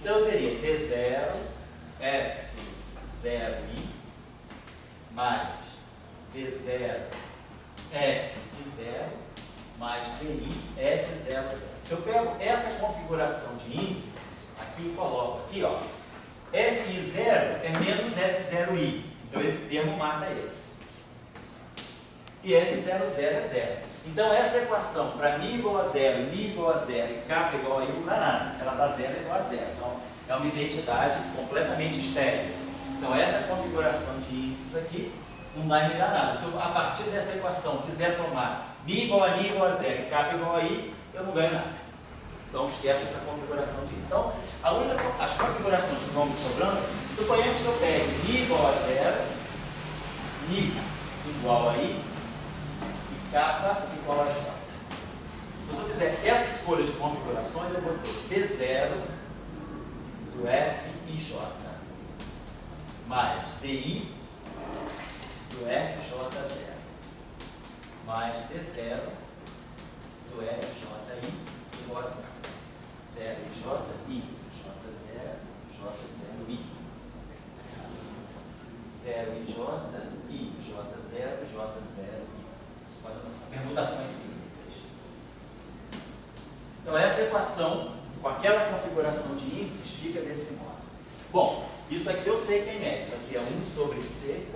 Então eu teria D0 F0I mais D0 F0 mais DI F00. Se eu pego essa configuração de índices, aqui e coloco aqui, ó, Fi0 é menos F0I. Então esse termo mata esse. E F00 é zero. Então essa equação, para μ igual a zero, μ igual a zero e k igual a I, não dá nada. Ela dá zero igual a zero. Então é uma identidade completamente estéril. Então essa configuração de índices aqui não vai me dar nada. Se eu, a partir dessa equação, quiser tomar μ igual a N igual a zero e k igual a I, eu não ganho nada. Então esquece essa configuração de I. Então as configurações que vão me sobrando, suponhamos que eu pegue μ igual a zero, μ igual a I, K igual a J. Então, se eu fizer essa escolha de configurações, eu vou ter D0 do F e J mais DI do FJ0 mais D0 do FJI igual a 0. 0 e J, I, J0, J0I. 0 e J, I, J0, J0I. Permutações simples. Então essa equação, com aquela configuração de índices, fica desse modo. Bom, isso aqui eu sei quem é. Isso aqui é 1 sobre C.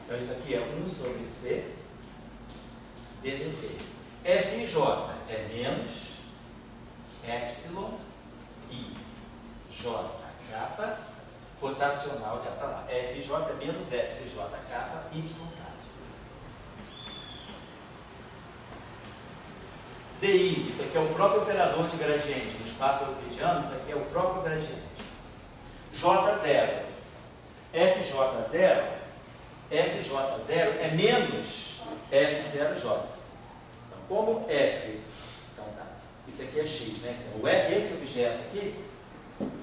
Então isso aqui é 1 sobre C ddt. F e J é menos epsilon I J kappa rotacional, já está lá. F e J é menos epsilon J kappa Y kappa. DI, isso aqui é o próprio operador de gradiente. No espaço euclidiano, isso aqui é o próprio gradiente. J0. FJ0 é menos F0J. Então, como F... Então tá. Isso aqui é x, né? Então, esse objeto aqui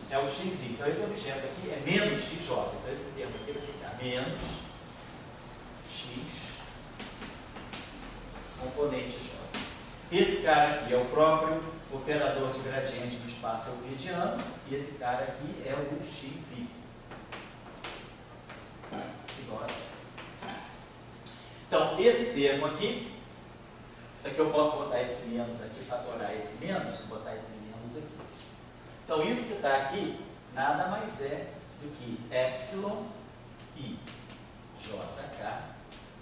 é o xi. Então, esse objeto aqui é menos xj. Então, esse termo aqui vai ficar menos x componente j. Esse cara aqui é o próprio operador de gradiente do espaço euclidiano. E esse cara aqui é o xi. Igual a zero. Então, esse termo aqui, isso aqui eu posso botar esse menos aqui, fatorar esse menos, botar esse menos aqui. Então, isso que está aqui, nada mais é do que epsilon I JK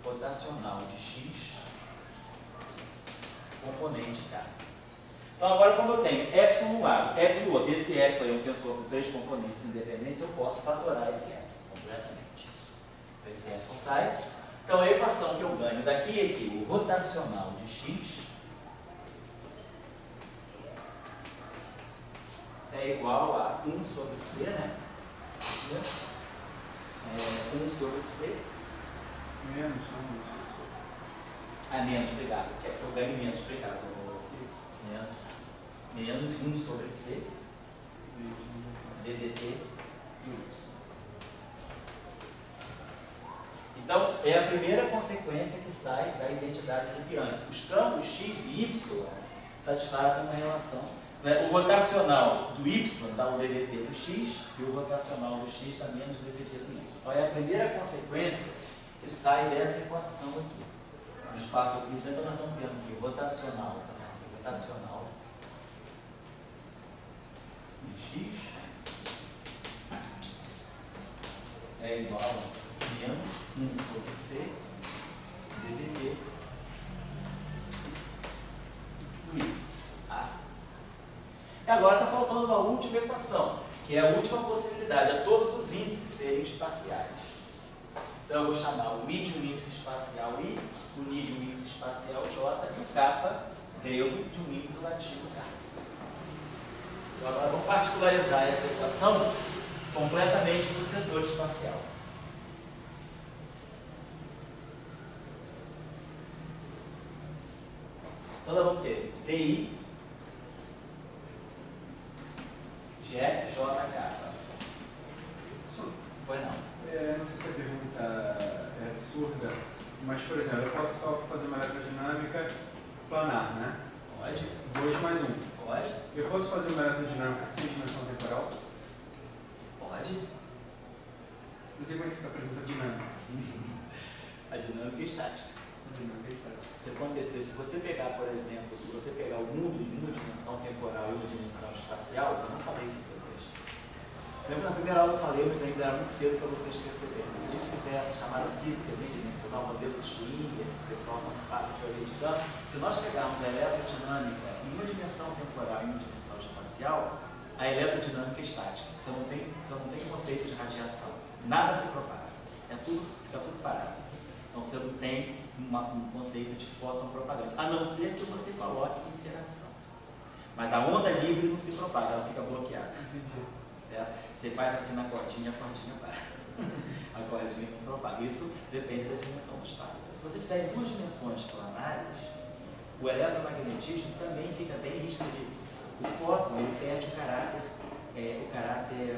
rotacional de x componente K. Então, agora, como eu tenho epsilon no lado, epsilon no outro, esse epsilon é um tensor com 3 componentes independentes, eu posso fatorar esse epsilon completamente. Então, esse epsilon sai. Então, a equação que eu ganho daqui é que o rotacional de x é igual a 1 sobre C, né? 1 sobre C. Menos 1. Menos, obrigado. Quer que eu ganhe menos, obrigado. Menos 1 sobre C, ddt do y. Então, é a primeira consequência que sai da identidade do pirâmide. Os campos x e y satisfazem uma relação. O rotacional do y dá o ddt do x e o rotacional do x dá menos o ddt do y. Então, é a primeira consequência que sai dessa equação aqui. No espaço euclidiano, então nós estamos vendo aqui o rotacional de x é igual a menos 1 sobre C ddt do y. E agora está faltando uma última equação, que é a última possibilidade, a todos os índices serem espaciais. Então eu vou chamar o μ de um índice espacial I, o N de um índice espacial J e o kappa grego de um índice latino K. Então agora vamos particularizar essa equação completamente para o setor espacial. Então nós vamos ter DI de FJK. Pois não. Não sei se a pergunta Mas, por exemplo, eu posso só fazer uma eletrodinâmica planar, né? Pode. 2 mais 1. Pode. Eu posso fazer uma eletrodinâmica sem dimensão temporal? Pode. Mas e como é que fica, por exemplo, a dinâmica? A dinâmica é estática. A dinâmica é estática. Se acontecer, se você pegar, por exemplo, se você pegar o mundo de uma dimensão temporal e uma dimensão espacial, eu não falei isso para vocês. Lembra na primeira aula eu falei, mas ainda era muito cedo para vocês perceberem. Se a gente fizer essa chamada física bidimensional, modelo de Schwinger, o pessoal não fala que eu editando, se nós pegarmos a eletrodinâmica em uma dimensão temporal e uma dimensão espacial, a eletrodinâmica é estática. Você não tem conceito de radiação. Nada se propaga. Fica tudo parado. Então você não tem um conceito de fóton propagante, a não ser que você coloque interação. Mas a onda livre não se propaga, ela fica bloqueada. Certo? Você faz assim na cordinha, a cordinha para. A cordinha não propaga. Isso depende da dimensão do espaço. Então, se você tiver em 2 dimensões planares, o eletromagnetismo também fica bem restrito. O fóton ele perde o caráter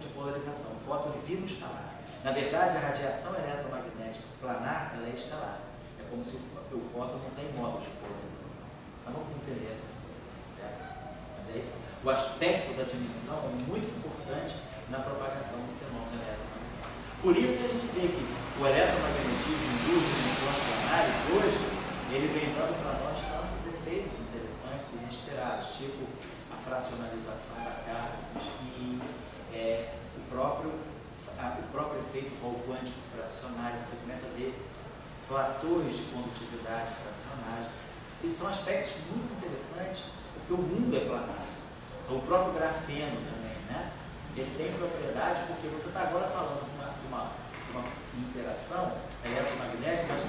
de polarização. O fóton ele vira um escalar. Na verdade, a radiação eletromagnética planar ela é escalar. É como se o fóton não tem modos de polarização. Então vamos entender essas coisas, certo? Mas aí, o aspecto da dimensão é muito importante na propagação do fenômeno eletromagnético. Por isso que a gente vê que o eletromagnetismo em 2 dimensões planares, hoje, ele vem dando para nós tantos efeitos interessantes e inesperados, tipo a fracionalização da carga, o spin, o próprio efeito Hall quântico fracionário. Você começa a ver platôs de condutividade fracionais. E são aspectos muito interessantes, porque o mundo é planar. Então, o próprio grafeno também, né? Ele tem propriedade, porque você está agora falando de uma interação eletromagnética, mas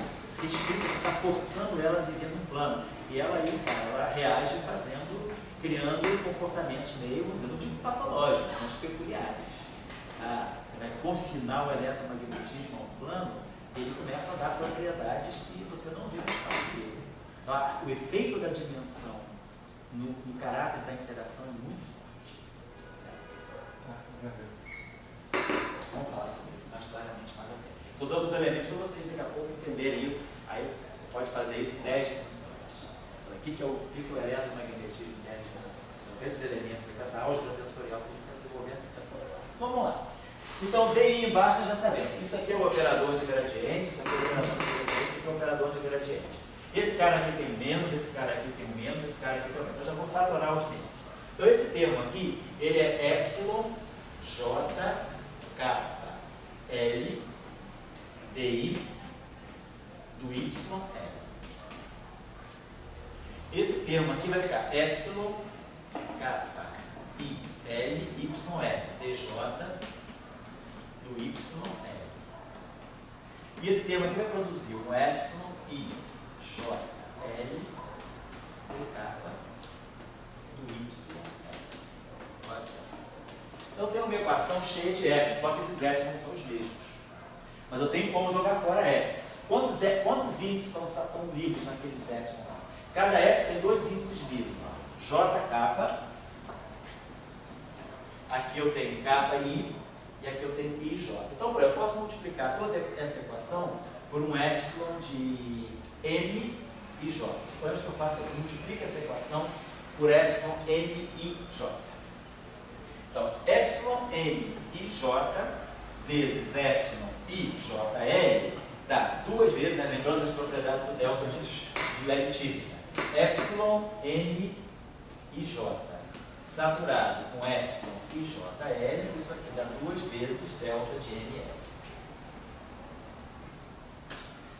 restrita, você está forçando ela a viver num plano. E ela aí, ela reage criando comportamentos meio, não digo patológicos, mas peculiares. Você vai confinar o eletromagnetismo a um plano, ele começa a dar propriedades que você não vê no espaço dele. Então, o efeito da dimensão no caráter da interação é muito forte. Certo? Vamos falar sobre isso mais claramente mais à frente. Estou dando os elementos para vocês daqui a pouco entenderem isso. Aí você pode fazer isso em 10 dimensões. O que é o eletromagnetismo em 10 dimensões? Então, esses elementos, essa álgebra tensorial que a gente está desenvolvendo, fica muito fácil. Vamos lá. Então, DI embaixo nós já sabemos. Isso aqui é o operador de gradiente, isso aqui é o operador de gradiente, isso aqui é o operador de gradiente. Esse cara aqui tem menos, esse cara aqui tem menos, esse cara aqui tem menos. Eu já vou fatorar os menos. Então, esse termo aqui, ele é epsilon, j, kappa, l, di, do y, l. Esse termo aqui vai ficar epsilon, kappa, i, l, y, l, dj, do y, l. E esse termo aqui vai produzir um epsilon, i, j, l, do kappa, do y, l. Então tem uma equação cheia de épsilon, só que esses épsilon são os mesmos. Mas eu tenho como jogar fora épsilon. Quantos índices estão livres naqueles épsilon? Cada épsilon tem 2 índices livres. JK, aqui eu tenho KI e aqui eu tenho IJ. Então, por exemplo, eu posso multiplicar toda essa equação por um épsilon de M e J. Suponhamos que eu faça isso, multiplique essa equação por épsilon M e J. Então, epsilon M i J vezes epsilon i J L dá 2 vezes, né, lembrando das propriedades do delta de Levitine. Epsilon M i J saturado com epsilon i J L, isso aqui dá 2 vezes delta de ML.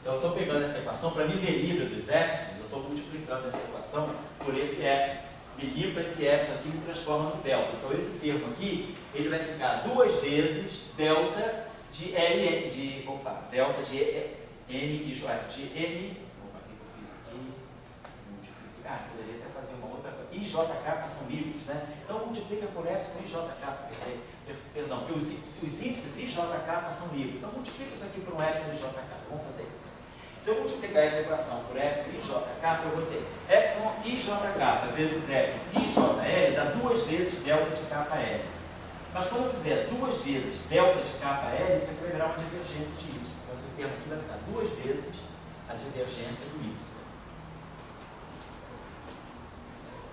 Então, eu estou pegando essa equação para me ver livre dos épsilon, eu estou multiplicando essa equação por esse épsilon. Me limpa esse epsilon aqui e me transforma no delta. Então, esse termo aqui, ele vai ficar 2 vezes delta de L, delta de M e J, de M, opa, o que eu fiz aqui? Multiplicar, poderia até fazer uma outra coisa. I e JK são livres, né? Então, multiplica por epsilon e JK, perdão, porque os índices I e JK são livres. Então, multiplica isso aqui por um epsilon e JK. Vamos fazer isso. Se eu multiplicar essa equação por epsilon e JK, eu vou ter epsilon e JK vezes epsilon e JL dá 2 vezes delta de KL. Mas quando eu fizer 2 vezes delta de KL, isso aqui vai virar uma divergência de Y. Então esse termo aqui vai ficar 2 vezes a divergência do y.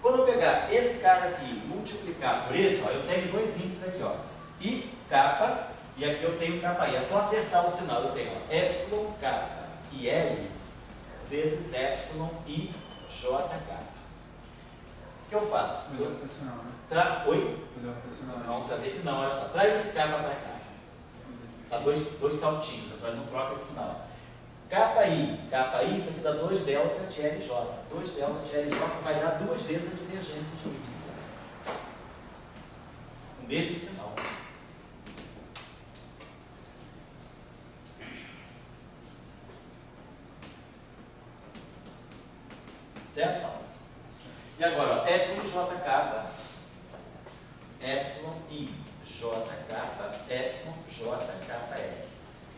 Quando eu pegar esse cara aqui e multiplicar por esse, ó, eu tenho 2 índices aqui, ó, I, kappa, e aqui eu tenho kappa I. É só acertar o sinal. Eu tenho ó, epsilon, kappa e L vezes epsilon I, j, kappa. O que eu faço? Mas é rotacional, né? Oi? Mas é rotacional. Não, você vai ver que não, olha só. Traz esse kappa para cá. Tá dois saltinhos, agora não troca de sinal. Kappa I, isso aqui dá 2 delta de LJ. 2 delta de LJ vai dar 2 vezes a divergência de Y. O mesmo sinal. Certo? E agora, ó, epsilon j kappa, epsilon I, j kappa, epsilon j kappa L.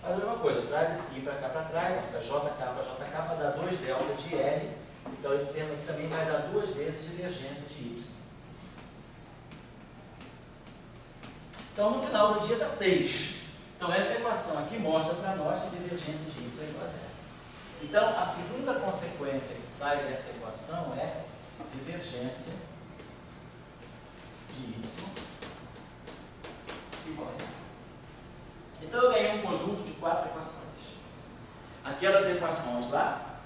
Faz a mesma coisa, traz esse I para cá para trás, fica j kappa dá 2 delta de L, então esse termo aqui também vai dar 2 vezes divergência de Y. Então no final do dia dá 6. Então essa equação aqui mostra para nós que a divergência de Y é igual a 0. Então a segunda consequência que sai dessa equação é divergência de Y igual a 0. Então eu ganhei um conjunto de 4 equações. Aquelas equações lá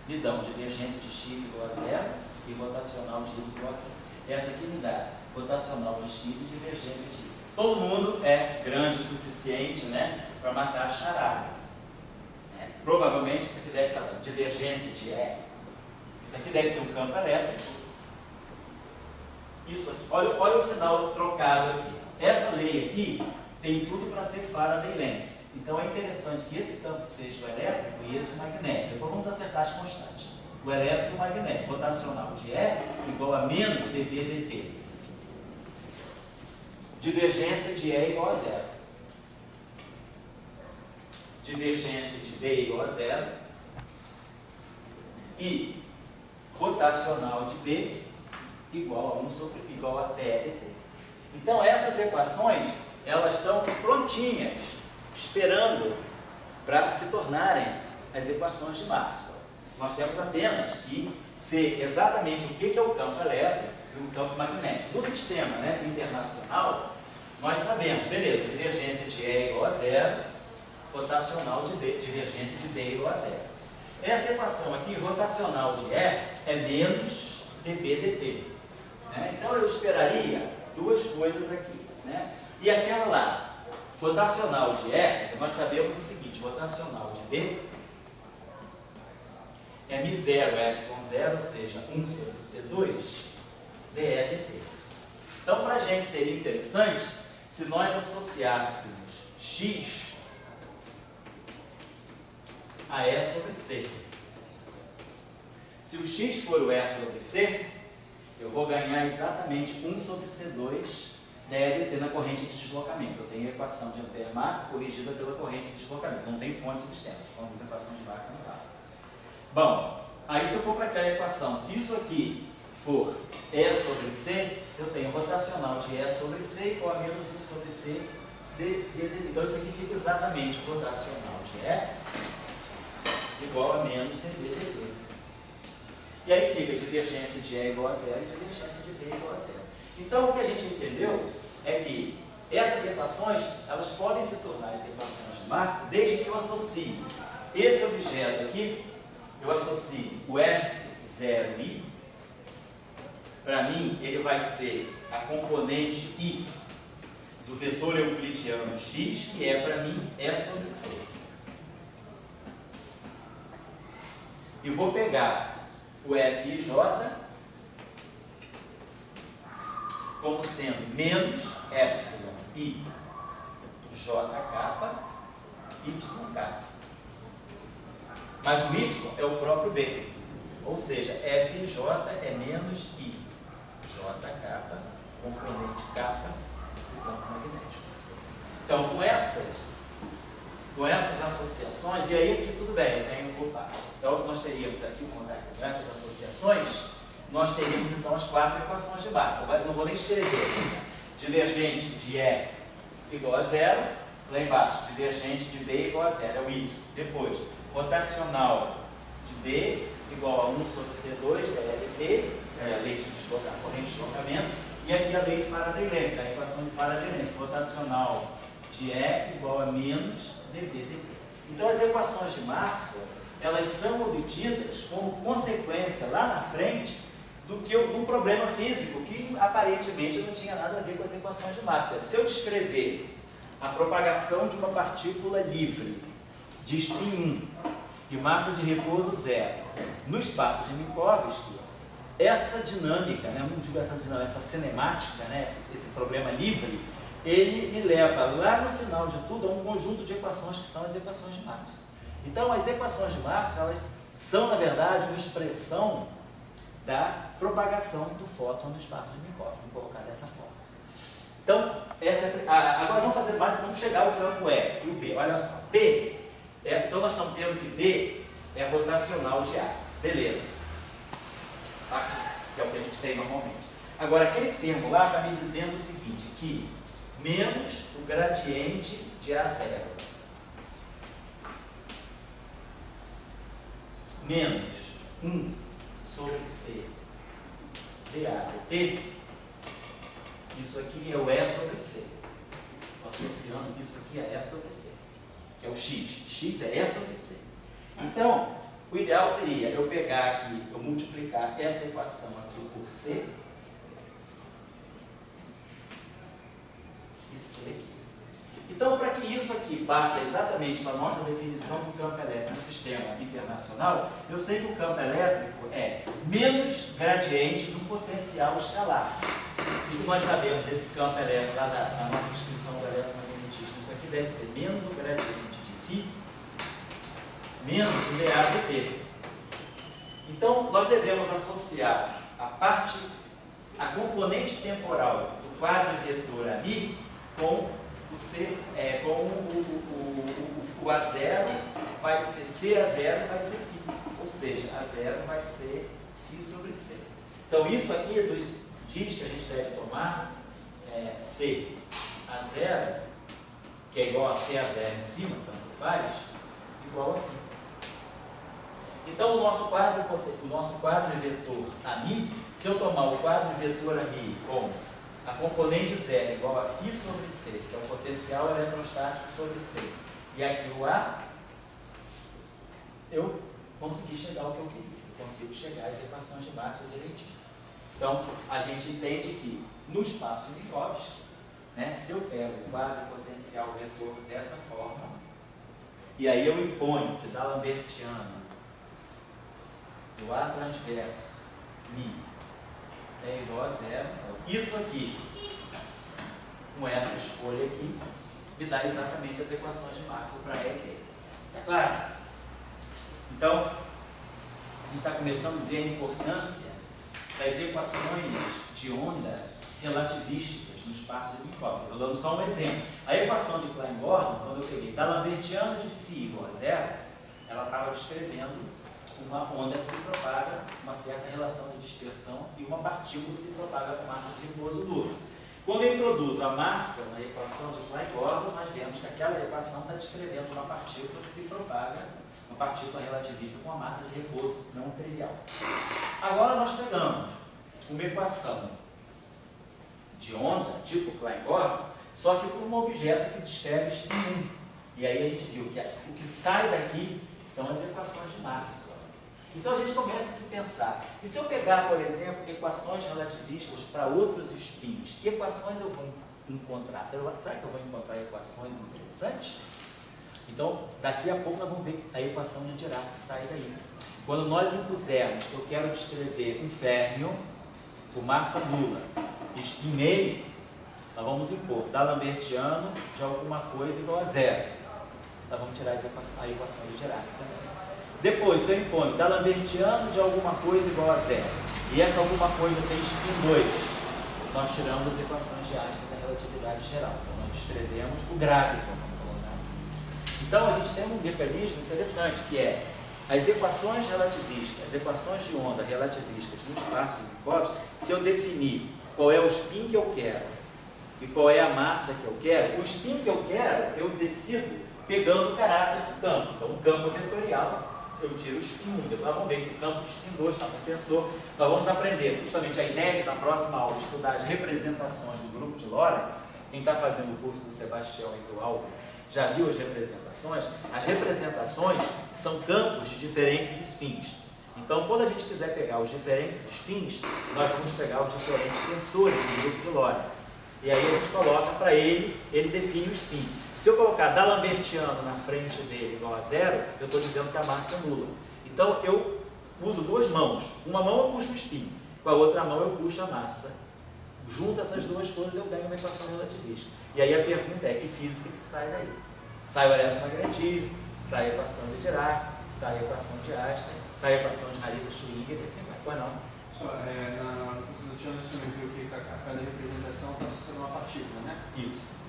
me dão divergência de x igual a 0 e rotacional de y igual a 1. Essa aqui me dá rotacional de x e divergência de y. Todo mundo é grande o suficiente, né, para matar a charada. Provavelmente isso aqui deve estar dando divergência de E. Isso aqui deve ser um campo elétrico. Isso aqui. Olha o sinal trocado aqui. Essa lei aqui tem tudo para ser Faraday-Lenz. Então é interessante que esse campo seja o elétrico e esse o magnético. Depois vamos acertar as constantes. O elétrico e o magnético. Rotacional de E igual a menos dB dt. Divergência de E igual a 0. Divergência de B igual a 0. E rotacional de B igual a 1 sobre igual a dE dt. Então essas equações elas estão prontinhas, esperando para se tornarem as equações de Maxwell. Nós temos apenas que ver exatamente o que é o campo elétrico e o campo magnético. No sistema, né, internacional, nós sabemos, beleza, divergência de E igual a 0, rotacional de B, divergência de B igual a 0. Essa equação aqui, rotacional de E, é menos dB dt. Né? Então eu esperaria duas coisas aqui. Né? E aquela lá, rotacional de E, nós sabemos o seguinte, rotacional de B é μ0, epsilon 0, ou seja, 1 sobre C2, dE dt. Então, para a gente seria interessante se nós associássemos x a E sobre C. Se o x for o E sobre C, eu vou ganhar exatamente 1 sobre C2 dE dt na corrente de deslocamento. Eu tenho a equação de Ampère-Maxwell corrigida pela corrente de deslocamento. Não tem fonte existente, como as equações de Maxwell não dá. Bom, aí se eu for para aquela equação, se isso aqui for E sobre C, eu tenho rotacional de E sobre C igual a menos 1 sobre C dt. Então isso aqui fica exatamente rotacional de E igual a menos dB dt. E aí fica divergência de E igual a 0 e divergência de B igual a 0. Então o que a gente entendeu é que essas equações, elas podem se tornar as equações de Maxwell desde que eu associe esse objeto aqui, eu associo o F0i, para mim ele vai ser a componente I do vetor euclidiano x, que é para mim E sobre C. E vou pegar o Fij como sendo menos epsilon I jk yk. Mas o y é o próprio B. Ou seja, Fij é menos I jk, componente K do campo magnético. Então, com essas associações, e aí aqui tudo bem, eu tenho culpado. Então, nós teríamos aqui, com essas associações, nós teríamos então as 4 equações de Maxwell. Não vou nem escrever aqui. Divergente de E igual a 0, lá embaixo, divergente de B igual a zero, é o Y. Depois, rotacional de B igual a 1 sobre C2 da LT, é a lei de corrente de deslocamento, e aqui a lei de Faraday-Lenz, a equação de Faraday-Lenz, rotacional de E igual a menos dB/dt. Então as equações de Maxwell, elas são obtidas como consequência lá na frente do problema físico, que aparentemente não tinha nada a ver com as equações de Maxwell. Se eu descrever a propagação de uma partícula livre de spin 1 e massa de repouso 0 no espaço de Minkowski, essa dinâmica, né, não digo essa dinâmica, essa cinemática, né, esse problema livre, ele me leva lá no final de tudo a um conjunto de equações que são as equações de Maxwell. Então as equações de Maxwell, elas são na verdade uma expressão da propagação do fóton no espaço de Minkowski, vamos colocar dessa forma. Então, agora vamos fazer mais, vamos chegar ao campo E e o B. Olha só, B, então nós estamos tendo que B é rotacional de A, beleza, aqui, que é o que a gente tem normalmente. Agora, aquele termo lá está me dizendo o seguinte, que menos o gradiente de A0, menos 1 sobre C dA/dt, isso aqui é o E sobre C. Estou associando isso aqui a E sobre C, que é o X. X é E sobre C. Então, o ideal seria eu pegar aqui, eu multiplicar essa equação aqui por C e C aqui. Então, para que isso aqui bata exatamente com a nossa definição do campo elétrico no sistema internacional, eu sei que o campo elétrico é menos gradiente do potencial escalar. E que nós sabemos desse campo elétrico lá da nossa descrição do eletromagnetismo, isso aqui deve ser menos o gradiente de φ menos o dA/dt. Então, nós devemos associar a componente temporal do quadro vetor AMI com o A0 vai ser C/A0 vai ser φ, ou seja, A0 vai ser φ sobre C. Então isso aqui diz que a gente deve tomar C/A0, que é igual a C/A0 em cima, tanto faz, igual a φ. Então o nosso quadro vetor AMI, se eu tomar o quadro vetor AMI com a componente zero igual a φ sobre C, que é o potencial eletrostático sobre C, e aqui o A, eu consegui chegar ao que eu queria. Eu consigo chegar às equações de Maxwell direitinho. Então, a gente entende que no espaço de Minkowski, né, se eu pego o quadro potencial vetor dessa forma, e aí eu imponho que da Lambertiana do A transverso Mi é igual a zero, isso aqui, com essa escolha aqui, me dá exatamente as equações de Maxwell para E e B. É claro? Então, a gente está começando a ver a importância das equações de onda relativísticas no espaço de Minkowski. Estou dando só um exemplo. A equação de Klein-Gordon, quando eu peguei da Lambertiana de φ igual a zero, ela estava descrevendo uma onda que se propaga, uma certa relação de dispersão e uma partícula que se propaga com massa de repouso duro. Quando eu introduzo a massa na equação de Klein-Gordon, nós vemos que aquela equação está descrevendo uma partícula que se propaga, uma partícula relativista com uma massa de repouso não trivial. Agora nós pegamos uma equação de onda, tipo Klein-Gordon, só que com um objeto que descreve spin 1. E aí a gente viu que o que sai daqui são as equações de Maxwell. Então a gente começa a se pensar, e se eu pegar, por exemplo, equações relativistas para outros spins, que equações eu vou encontrar? Será que eu vou encontrar equações interessantes? Então, daqui a pouco nós vamos ver a equação de Dirac que sai daí. Quando nós impusermos, eu quero descrever um férmio com massa nula, spin meio, nós vamos impor da Lambertiano de alguma coisa igual a zero. Nós vamos tirar a equação de Dirac também. Depois, se eu imponho da Lambertiano de alguma coisa igual a zero, e essa alguma coisa tem spin 2, nós tiramos as equações de Einstein da relatividade geral. Então, nós descrevemos o gráfico, vamos colocar assim. Então, a gente tem um mecanismo interessante, que é as equações relativistas, as equações de onda relativistas no espaço de Minkowski. Se eu definir qual é o spin que eu quero e qual é a massa que eu quero, o spin que eu quero, eu decido pegando o caráter do campo. Então, o campo vetorial, eu tiro o spin 1. Depois nós vamos ver que o campo spin 2 está no tensor. Nós vamos aprender justamente a ideia de, na próxima aula, estudar as representações do grupo de Lorentz. Quem está fazendo o curso do Sebastião e do Álvaro já viu as representações? As representações são campos de diferentes spins. Então, quando a gente quiser pegar os diferentes spins, nós vamos pegar os diferentes tensores do grupo de Lorentz. E aí a gente coloca para ele define o spin. Se eu colocar D'Alembertiano na frente dele igual a 0, eu estou dizendo que a massa é nula. Então, eu uso duas mãos. Uma mão eu puxo o spin, com a outra mão eu puxo a massa. Junto essas duas coisas eu ganho uma equação relativista. E aí a pergunta é, que física que sai daí? Sai o eletromagnetismo, sai a equação de Dirac, sai a equação de Einstein, sai a equação de Harita-Schrödinger e assim vai. Pois não? Só, na curso do Tiano a gente também viu que cada representação está associada a uma partícula, né? Isso.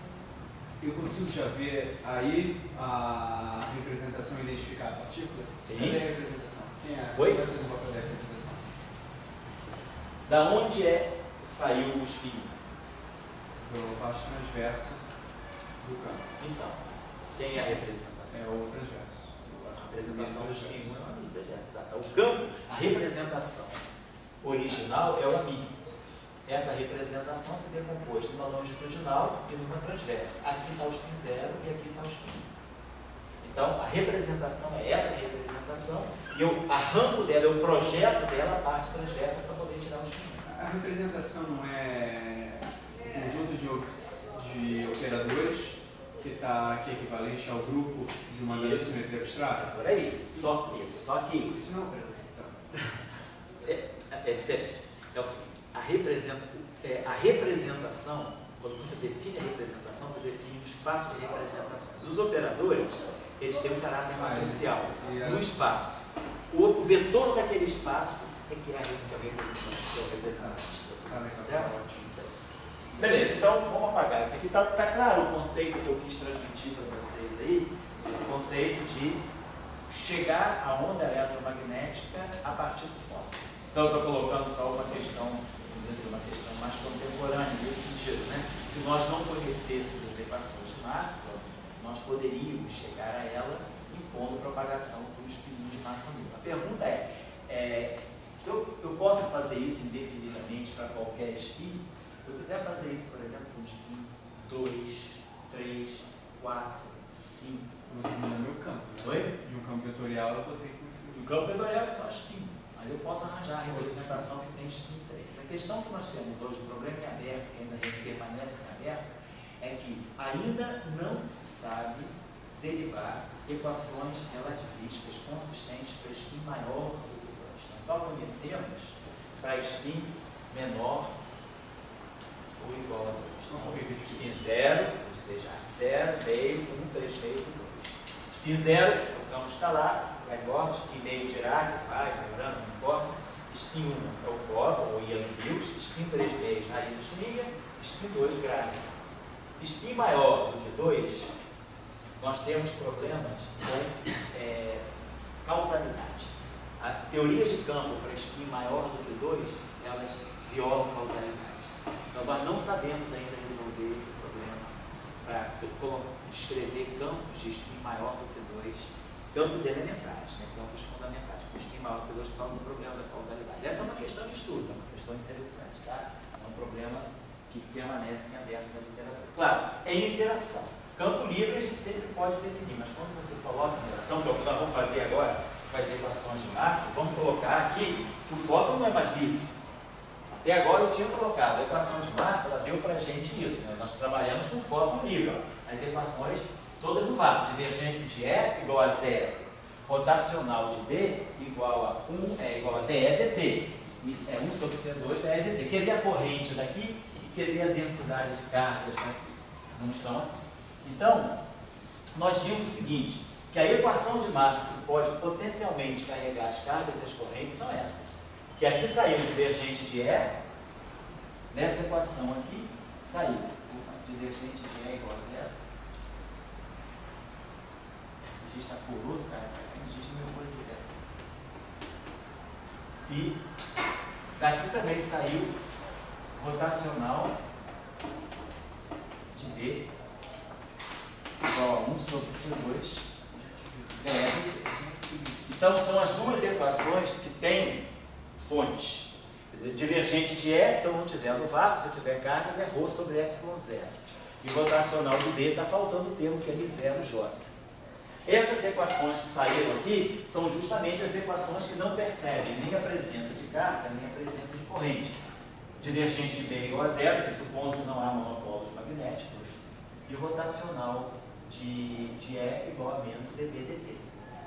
Eu consigo já ver aí a representação e identificar a partícula? Sim. Cadê a representação? Quem é? Oi? Vai fazer o papel da representação. Da onde saiu o spin? Do baixo transverso do campo. Então, quem é a representação? É o transverso. A representação do spin 1 é uma mídia, exato. O campo, a representação original é o amigo. Essa representação se decompôs numa longitudinal e numa transversa. Aqui está o spin 0 e aqui está o spin 1. Então, a representação é essa representação e eu arranco dela, eu projeto dela a parte transversa para poder tirar o spin 1. A representação não é um conjunto de operadores que é equivalente ao grupo de uma simetria abstrata? Por aí, só isso. Só que Isso não é operador. Então. é diferente. É o seguinte, a representação, quando você define a representação, você define um espaço de representações. Os operadores, eles têm um caráter matricial no espaço. O vetor daquele espaço é que é a representação. Certo? Isso aí. Beleza, então vamos apagar isso aqui. Tá claro o conceito que eu quis transmitir para vocês aí? O conceito de chegar à onda eletromagnética a partir do fóton. Então eu estou colocando só uma questão, vamos dizer, uma questão mais contemporânea nesse sentido, né? Se nós não conhecêssemos as equações de Maxwell, nós poderíamos chegar a ela impondo propagação por spin de massa nula. A pergunta se eu posso fazer isso indefinidamente para qualquer spin? Se eu quiser fazer isso, por exemplo, com spin 2, 3, 4, 5. Mas não é meu campo. Né? Oi? De um campo vetorial eu vou ter que conseguir. O campo vetorial é só spin, mas eu posso arranjar a representação que tem spin 3. A questão que nós temos hoje, o problema em aberto, que ainda permanece em aberto, é que ainda não se sabe derivar equações relativísticas consistentes para spin maior do que 2. Nós só conhecemos para spin menor ou igual a 2. Spin 0, ou seja, 0, meio, 1, 3 meios e 2. Spin 0 é o campo escalar, vai embora. Spin meio Dirac, vai, lembrando, não importa. Spin 1 é o fóton, ou Ian Lewis. Spin 3 meios, Harita-Schrödinger. Spin 2, Grave. Spin maior do que 2, nós temos problemas com causalidade. Teorias de campo para spin maior do que 2, elas violam causalidade. Então, nós não sabemos ainda resolver esse problema para descrever campos de spin maior do que 2, campos elementares, né, campos fundamentais, com spin maior do que 2 por causa do problema da causalidade. Essa é uma questão de estudo, é uma questão interessante, tá? É um problema que permanece em aberto na literatura. Claro, é em interação. Campo livre a gente sempre pode definir, mas quando você coloca em interação, que é o que nós vamos fazer agora com as equações de Maxwell, vamos colocar aqui que o fóton não é mais livre. Até agora eu tinha colocado a equação de Maxwell, ela deu para a gente isso, né? Nós trabalhamos com fóton livre. Ó. As equações todas no vácuo. Divergência de E igual a 0. Rotacional de B igual a 1 igual a dE dt. É 1 sobre C2 dE dt. Queria a corrente daqui e queria a densidade de cargas daqui. Não estão? Então, nós vimos o seguinte, que a equação de Maxwell que pode potencialmente carregar as cargas e as correntes são essas. Que aqui saiu divergente de E, nessa equação aqui saiu divergente de E igual a 0. Esse giz está poroso, cara, o giz não mergulha direto. E daqui também saiu rotacional V igual a 1 sobre C2 dV. Então, são as duas equações que têm fontes. Quer dizer, divergente de E, se eu não tiver no vácuo, se eu tiver cargas, é ρ sobre ε0. E o rotacional do B está faltando o termo que é R0J. Essas equações que saíram aqui são justamente as equações que não percebem nem a presença de carga, nem a presença de corrente. Divergente de B igual a zero, supondo que não há monopolos magnéticos, e o rotacional de E igual a menos dB/dt,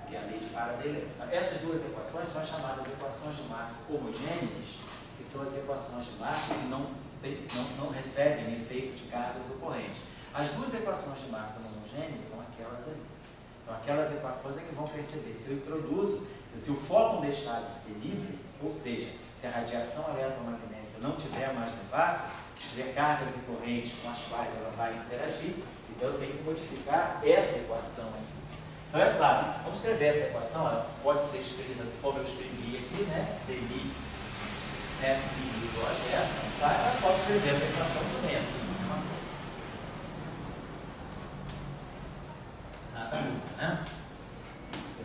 que é a lei de Faraday. Essas duas equações são as chamadas equações de Maxwell homogêneas, que são as equações de Maxwell que não recebem efeito de cargas ou corrente. As duas equações de Maxwell homogêneas são aquelas ali. Então, aquelas equações é que vão perceber se eu introduzo, se o fóton deixar de ser livre, ou seja, se a radiação eletromagnética não tiver mais no vácuo, tiver cargas e correntes com as quais ela vai interagir, então eu tenho que modificar essa equação aqui. Então, é claro, vamos escrever essa equação, ela pode ser escrita como eu escrevi aqui, né? dI F igual a zero, tá? Ela pode escrever essa equação também assim, uma coisa. Nada muito, né?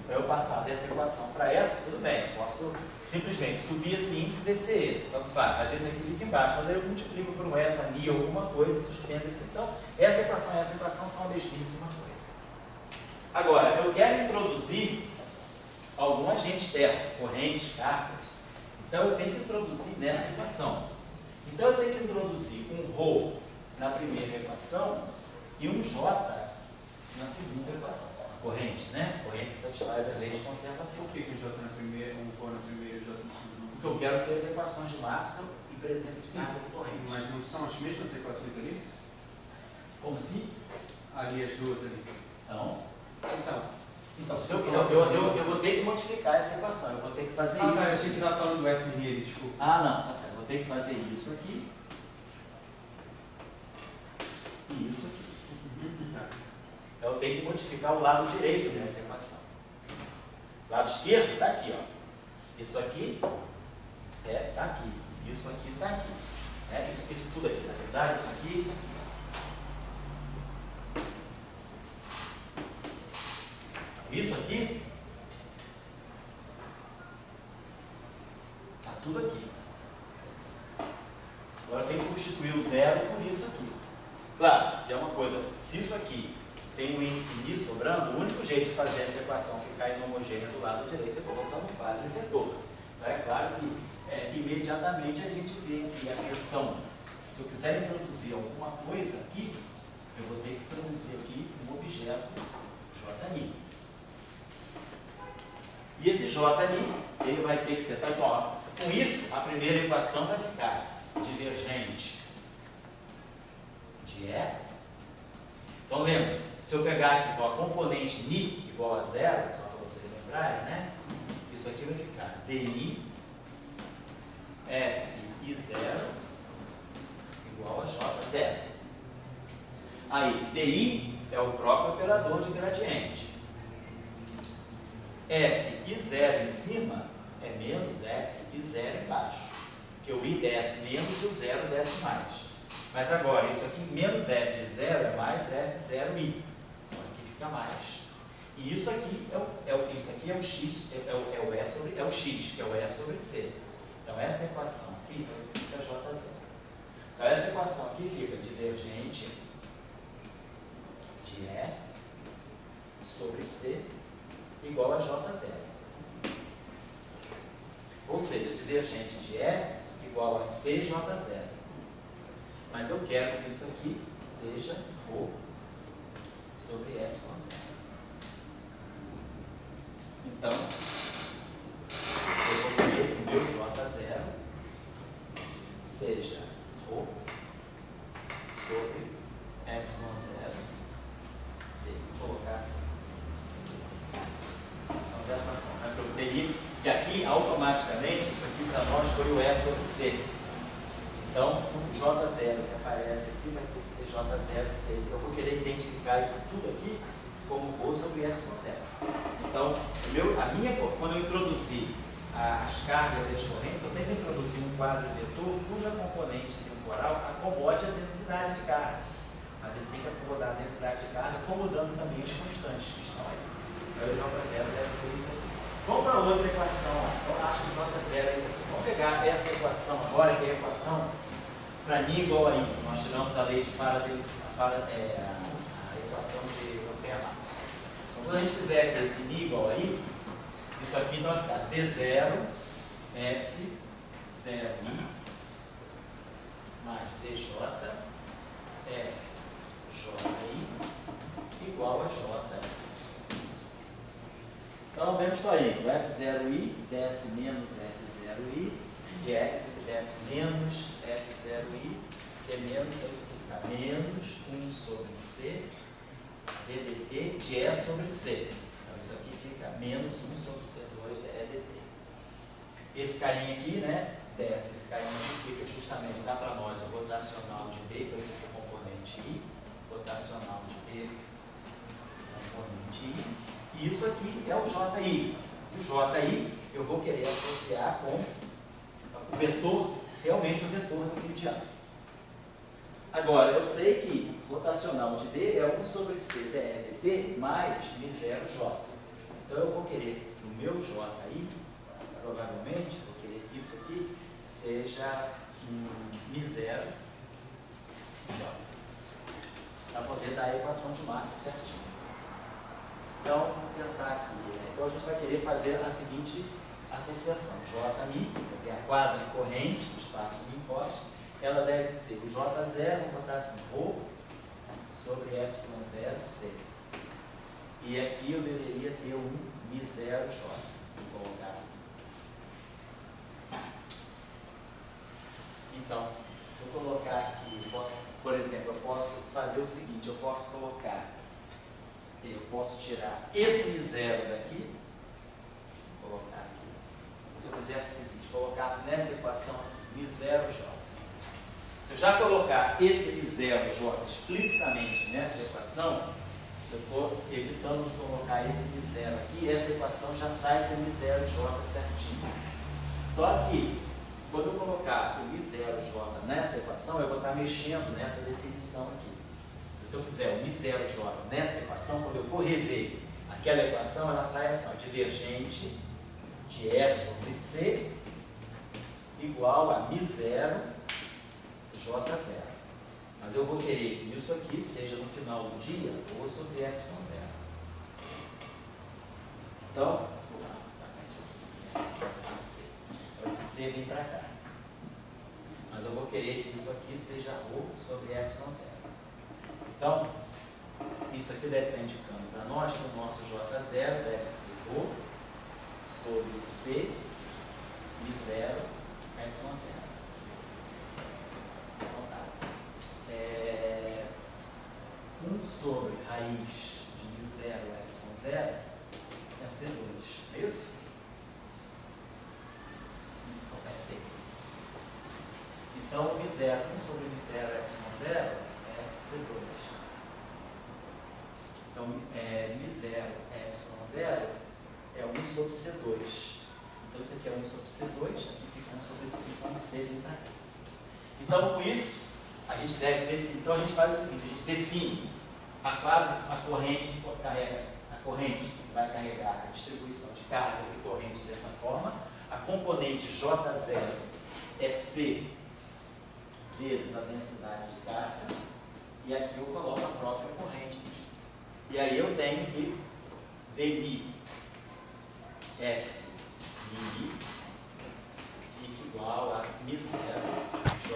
Para eu passar dessa equação para essa, tudo bem, eu posso simplesmente subir esse índice e descer esse, tanto faz, mas esse aqui fica embaixo, mas aí eu multiplico por um eta, ni, alguma coisa e suspendo esse. Então, essa equação e essa equação são a mesmíssima coisa. Agora, eu quero introduzir algum agente externo, corrente, cargas, então eu tenho que introduzir nessa equação. Então eu tenho que introduzir um ρ na primeira equação e um J na segunda equação. Corrente, né? Corrente que satisfaz a lei de conservação. Por que o J na primeira, um ρ na primeira e o J na segunda? Porque eu quero ter as equações de Maxwell em presença de cargas e correntes. Mas não são as mesmas equações ali? Como assim? Ali, as duas ali. São. Então Se eu vou ter que modificar essa equação, eu vou ter que fazer isso. Ah, tá, eu achei que você estava falando do F nele, desculpa. Ah, não, tá certo. Eu vou ter que fazer isso aqui. E isso aqui. Tá. Então eu tenho que modificar o lado direito dessa equação. O lado esquerdo está aqui, ó. Isso aqui está aqui. Isso aqui está aqui. Isso tudo aqui, na verdade, isso aqui e isso aqui. Isso aqui está tudo aqui. Agora eu tenho que substituir o zero por isso aqui. Claro, se é uma coisa, se isso aqui tem um índice mi sobrando, o único jeito de fazer essa equação ficar inhomogênea do lado direito é colocando um quadro invetor. Então é claro que imediatamente a gente vê aqui a tensão. Se eu quiser introduzir alguma coisa aqui, eu vou ter que introduzir aqui um objeto J'. E esse J ali, ele vai ter que ser igual. Com isso, a primeira equação vai ficar divergente de E. Então, lembra, se eu pegar aqui então, a componente ni igual a zero, só para vocês lembrarem, né? Isso aqui vai ficar dI Fi0 igual a J0. Aí, dI é o próprio operador de gradiente. F0 em cima é menos F0 embaixo. Porque o I desce menos e o zero desce mais. Mas agora, isso aqui, menos F0 é mais F0I. Então aqui fica mais. E isso aqui isso aqui é o X, é o X, que é o E sobre C. Então essa equação aqui, então isso aqui fica J0. Então essa equação aqui fica divergente de E sobre C igual a J0. Ou seja, divergente de E igual a CJ0. Mas eu quero que isso aqui seja ρ sobre ε0. Então, eu vou querer que o meu J0 seja ρ sobre ε0 C. Vou colocar assim. Então, dessa forma, eu teria que aqui, automaticamente, isso aqui para nós foi o E sobre C. Então, o J0 que aparece aqui vai ter que ser J0C. Eu vou querer identificar isso tudo aqui como ρ sobre ε0. Então, quando eu introduzir as cargas e as correntes, eu tenho que introduzir um quadro vetor cuja componente temporal acomode a densidade de carga. mas ele tem que acomodar a densidade de carga, acomodando também as constantes que estão aí. Então, o J0 deve ser isso aqui. Vamos para outra equação. Eu acho que J0 é isso aqui. Vamos pegar essa equação agora, que é a equação para μ igual a I. Nós tiramos a lei de Faraday, a equação de Ampère-Marx. Então, quando a gente fizer aqui esse μ igual a I, isso aqui então vai ficar D0 F0I mais DJ FJI igual a J. Então, vemos isso aí. O F0I desce menos F0I, que é X desce menos F0I, que é menos, então isso aqui fica menos 1 sobre C, ddt de E sobre C. Então, isso aqui fica menos 1 sobre C2 de EDT. Esse carinha aqui, né, desce, esse carinha aqui fica justamente, dá para nós o rotacional de B, então esse aqui é o componente I, rotacional de B, componente I. E isso aqui é o JI. O JI eu vou querer associar com o vetor, realmente o vetor euclidiano. Agora, eu sei que o rotacional de D é 1 sobre C dEdt mais μ0J. Então, eu vou querer que o meu JI, provavelmente, vou querer que isso aqui seja μ0J. Para poder dar a equação de Marx certinho. Então, vamos pensar aqui. Então, a gente vai querer fazer a seguinte associação. JI, quer dizer, a quadra corrente do espaço de impostos, ela deve ser o J0, vou botar assim, ρ sobre ε0C. E aqui eu deveria ter um μ0J. Vou colocar assim. Então, se eu colocar aqui, eu posso, por exemplo, eu posso fazer o seguinte, eu posso tirar esse μ0 daqui, vou colocar aqui. Se eu fizesse o seguinte, colocasse nessa equação assim, μ0J. Se eu já colocar esse μ0J explicitamente nessa equação, eu estou evitando de colocar esse μ0 aqui, essa equação já sai com o μ0J certinho. Só que, quando eu colocar o μ0J nessa equação, eu vou estar mexendo nessa definição aqui. Se eu fizer o μ0J nessa equação, quando eu for rever aquela equação, ela sai assim, ó, divergente de E sobre C igual a μ0J0. Mas eu vou querer que isso aqui seja no final do dia ou sobre ε0. Então, vou colocar isso aqui, então esse C vem para cá. Mas eu vou querer que isso aqui seja ρ sobre ε0. Então, isso aqui deve estar indicando para nós que o nosso J0 deve ser ρ sobre C μ0 ε0. Então tá. 1 sobre raiz de μ0 ε0 é C2. É isso? Então, é C. Então, 1 sobre μ0 ε0 é C2. Então, μ0 ε0 é 1 sobre C2. Então, isso aqui é 1 sobre C2, aqui fica 1 sobre C, então C vem para aqui. Então, com isso, a gente deve definir. Então, a gente faz o seguinte: a gente define a corrente que carrega, a corrente que vai carregar a distribuição de cargas e corrente dessa forma. A componente J0 é C vezes a densidade de carga. E aqui eu coloco a própria corrente. E aí eu tenho que dmi F mi fica igual a μ0J.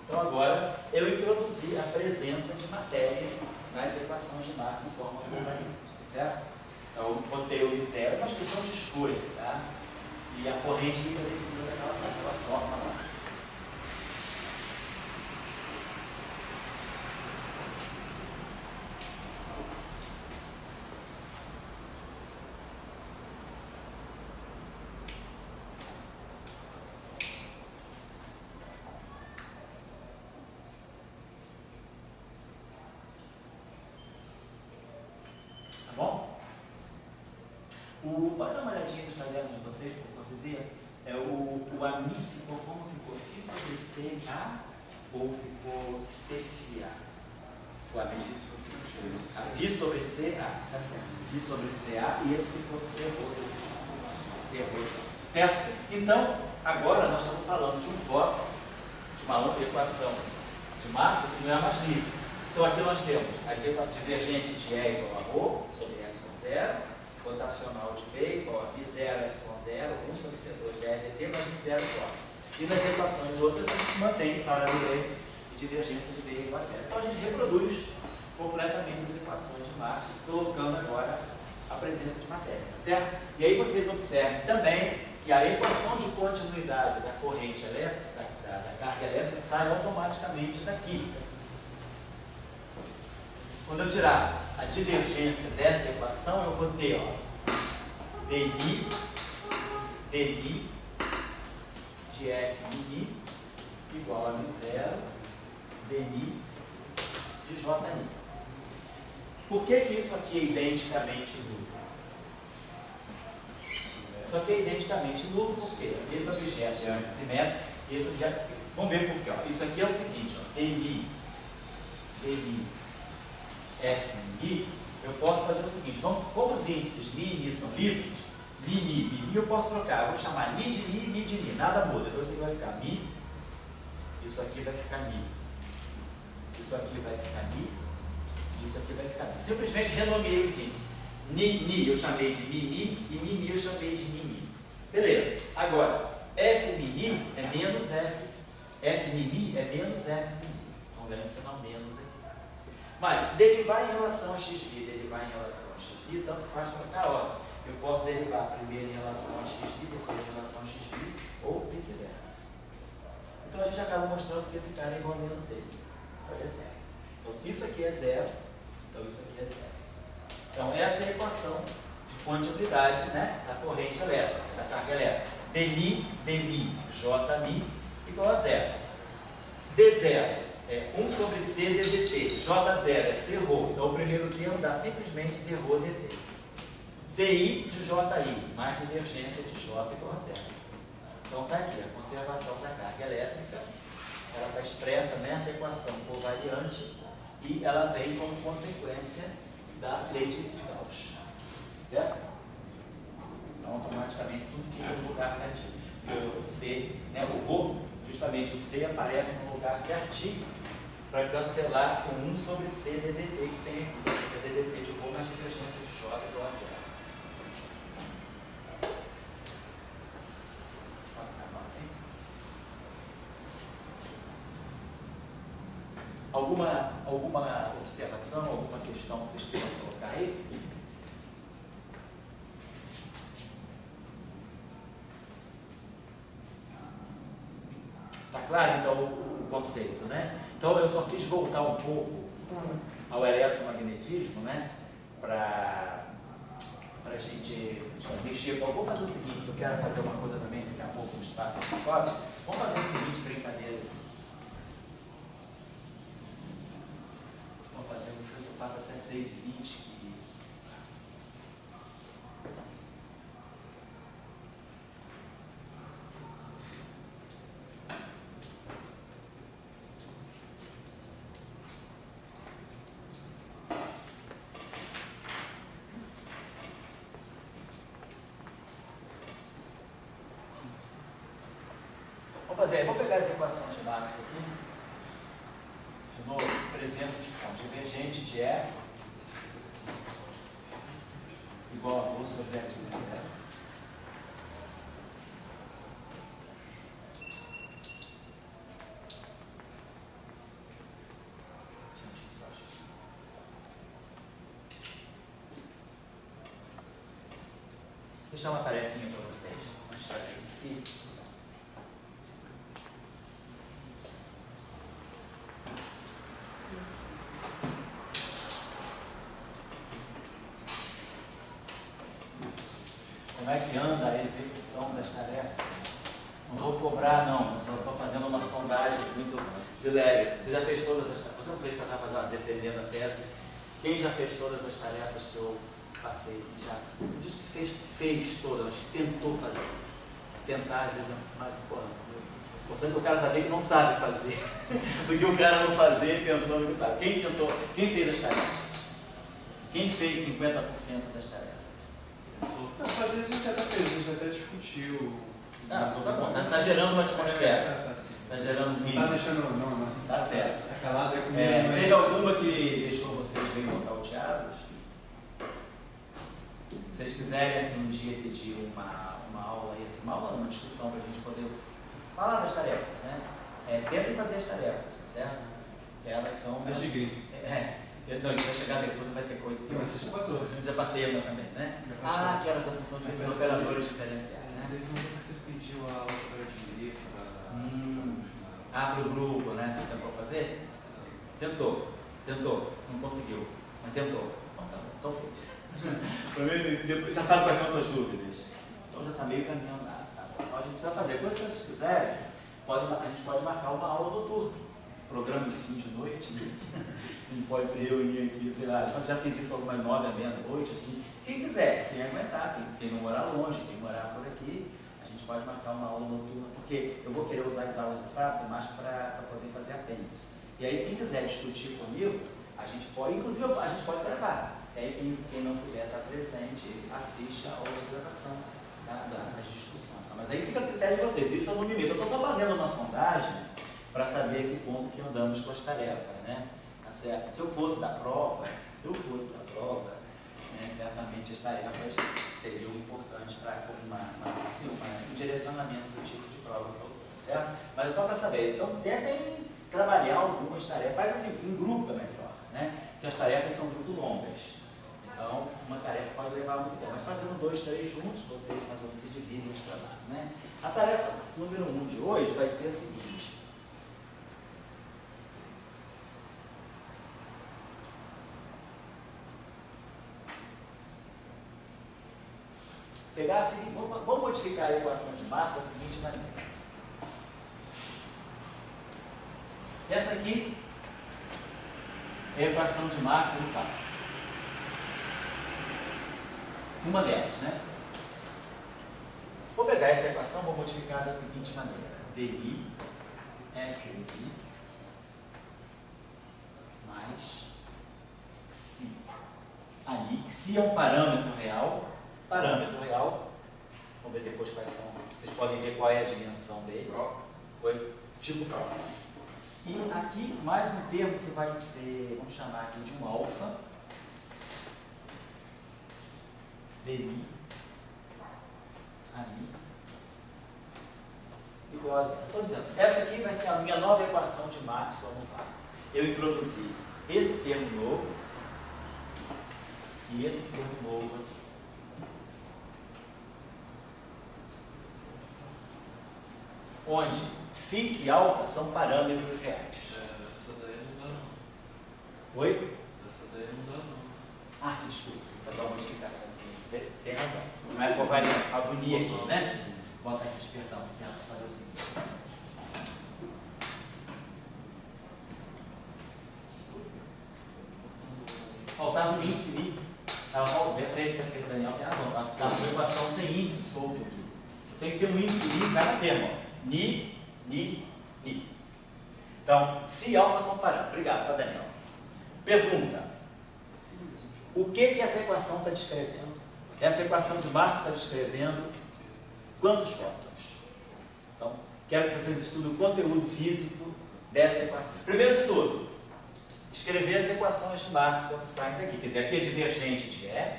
Então agora eu introduzi a presença de matéria nas equações de Marx em forma logarítmica, certo? Então eu botei o μ0, é uma questão de escolha, tá? E a corrente fica definida daquela forma lá. Bom? Pode dar uma olhadinha nos cadernos de vocês, por cortesia? O AMI ficou como ficou? Φ sobre CA ou ficou CφA? A φ sobre CA, tá certo? Φ sobre CA e esse ficou C errou. Certo? Então, agora nós estamos falando de um voto, de uma equação de Maxwell que não é mais livre. Então aqui nós temos a divergente de E igual a ρ sobre ε0, rotacional de V igual a V0 ε0, 1 sobre C2 de E dt mais V0 igual. E nas equações outras a gente mantém variantes e divergência de V igual a zero. Então a gente reproduz completamente as equações de Maxwell, colocando agora a presença de matéria, tá certo? E aí vocês observem também que a equação de continuidade da corrente elétrica, da carga elétrica, sai automaticamente daqui. Quando eu tirar a divergência dessa equação, eu vou ter, ó, dI de F I igual a V0 dI de JI. Por que isso aqui é identicamente nulo? Isso aqui é identicamente nulo porque esse objeto é antissimétrico, esse objeto... Vamos ver por quê. Ó. Isso aqui é o seguinte, ó, dI F I, eu posso fazer o seguinte, como os índices Mi e Mi são livres, Mi, eu posso trocar, eu vou chamar Mi de Mi, nada muda, então isso aqui vai ficar Mi, isso aqui vai ficar Mi, isso aqui vai ficar Mi, isso aqui vai ficar Mi. Simplesmente renomeei os índices. Ni eu chamei de Mi e Mi eu chamei de Mi. Beleza. Agora, F Mi é menos F Mi é menos F Mi. Então, ganha o sinal menos aqui. Mas, derivar em relação a XV, tanto faz trocar a ordem. Eu posso derivar primeiro em relação a XV, depois em relação a XV, ou vice-versa. Então, a gente acaba mostrando que esse cara é igual a menos ele. Então, ele é zero. Então, se isso aqui é zero, então isso aqui é zero. Então, essa é a equação de continuidade, né, da corrente elétrica, da carga elétrica. dI, JMI igual a zero. D0 é 1 sobre C ddt. J0 é C ρ. Então, o primeiro termo dá simplesmente d ρ dt. dI de JI, mais divergência de J igual a zero. Então, está aqui a conservação da carga elétrica. Ela está expressa nessa equação covariante e ela vem como consequência da lei de Gauss. Certo? Então, automaticamente, tudo fica no lugar certinho. Porque o C, né, o ρ, justamente o C aparece no lugar certinho para cancelar o 1 sobre C ddt que tem aqui. Porque ddt de ρ mais divergência de J igual a zero. Alguma observação, alguma questão que vocês queiram colocar aí? Está claro, então, o conceito, né? Então, eu só quis voltar um pouco ao eletromagnetismo, né? Para a gente mexer. Vamos fazer o seguinte, eu quero fazer uma coisa também, daqui a pouco no espaço de pacote. Vamos fazer a seguinte brincadeira. Vamos fazer, vamos ver se eu faço até 6h20. Vou pegar as equações de Maxwell aqui. De novo, presença de fonte divergente de E igual a ρ sobre epsilon zero. Vou deixar uma tarefinha para vocês. Vamos fazer isso aqui. Como é que anda a execução das tarefas? Não vou cobrar, não. Só estou fazendo uma sondagem muito de leve. Você já fez todas as tarefas? Você não fez tarefas defendendo a tese? Quem já fez todas as tarefas que eu passei? Já. Não diz que fez todas, mas tentou fazer. Tentar, às vezes, é mais importante. Importante é o cara saber que não sabe fazer, do que o cara não fazer pensando que sabe. Quem tentou, quem fez as tarefas? Quem fez 50% das tarefas? Fazer a gente até fez, a gente até discutiu. Ah, tá bom, tá gerando uma atmosfera. Tá gerando um Não tá deixando, não. Tá certo. Tá calado aqui. Teve alguma que deixou vocês bem nocauteados? Se vocês quiserem, assim, um dia pedir uma aula aí, assim, uma discussão para a gente poder falar das tarefas, né? Tentem fazer as tarefas, tá certo? Elas são... Não, isso vai chegar depois, vai ter coisa que... Mas você já passou. Já passei eu também, né? Aquelas da função de operadores diferenciais, né? Teve uma que você pediu a aula para direito, para o grupo, né? Você tentou fazer? Tentou, não conseguiu, mas tentou. Então tá bom, então fez. Já sabe quais são as suas dúvidas? Então já está meio caminho andado, tá bom? Então a gente precisa fazer. Depois, se vocês quiserem, a gente pode marcar uma aula noturna. Programa de fim de noite. A gente pode se reunir aqui, sei lá, já fiz isso algumas 9 à meia-noite, assim. Quem quiser, quem aguentar, quem não morar longe, quem morar por aqui, a gente pode marcar uma aula noturna, porque eu vou querer usar as aulas de sábado mais para poder fazer apêndice. E aí, quem quiser discutir comigo, a gente pode, inclusive a gente pode gravar. E aí, quem não puder estar presente, assiste a aula de gravação das discussões. Mas aí fica a critério de vocês, isso eu não me meto. Eu estou só fazendo uma sondagem para saber a que ponto que andamos com as tarefas, né? Tá certo? Se eu fosse da prova, né, certamente as tarefas seriam importantes para um direcionamento do tipo de prova que eu vou, certo? Mas é só para saber. Então, tentem trabalhar algumas tarefas. Faz assim, em grupo é melhor, né? Porque as tarefas são muito longas. Então, uma tarefa pode levar muito tempo. Mas fazendo 2, 3 juntos, vocês mais ou menos se dividem os trabalhos, né? A tarefa número 1 de hoje vai ser a seguinte. Pegar a seguinte, vamos modificar a equação de Marx da seguinte maneira. Essa aqui é a equação de Marx do K. Uma delas, né? Vou pegar essa equação e vou modificar da seguinte maneira. DI, FI, mais Xi. Ali, Xi é um parâmetro real, vamos ver depois quais são, vocês podem ver qual é a dimensão dele, tipo próprio. E aqui mais um termo que vai ser, vamos chamar aqui de um alfa, DI, ali, igual a zero. Estou dizendo, essa aqui vai ser a minha nova equação de Maxwell no VAR. Eu introduzi esse termo novo e esse termo novo aqui. Onde Xi e alfa são parâmetros reais. Essa daí não dá não. Oi? Essa daí não dá não. Ah, desculpa, vou dar uma modificação assim. Tem razão. Não é covariante, a agonia aqui, né? Bota aqui, perdão, tenta fazer o seguinte. Faltava um índice ali. Perfeito, Daniel tem razão. Estava uma equação sem índice solto aqui. Eu tenho que ter um índice ali em cada termo. Ni. Então, Xi e alfa são parâmetros. Obrigado, tá, Daniel? Pergunta. O que essa equação está descrevendo? Essa equação de Marx está descrevendo quantos fótons? Então, quero que vocês estudem o conteúdo físico dessa equação. Primeiro de tudo, escrever as equações de Marx que saem daqui. Quer dizer, aqui é divergente de E,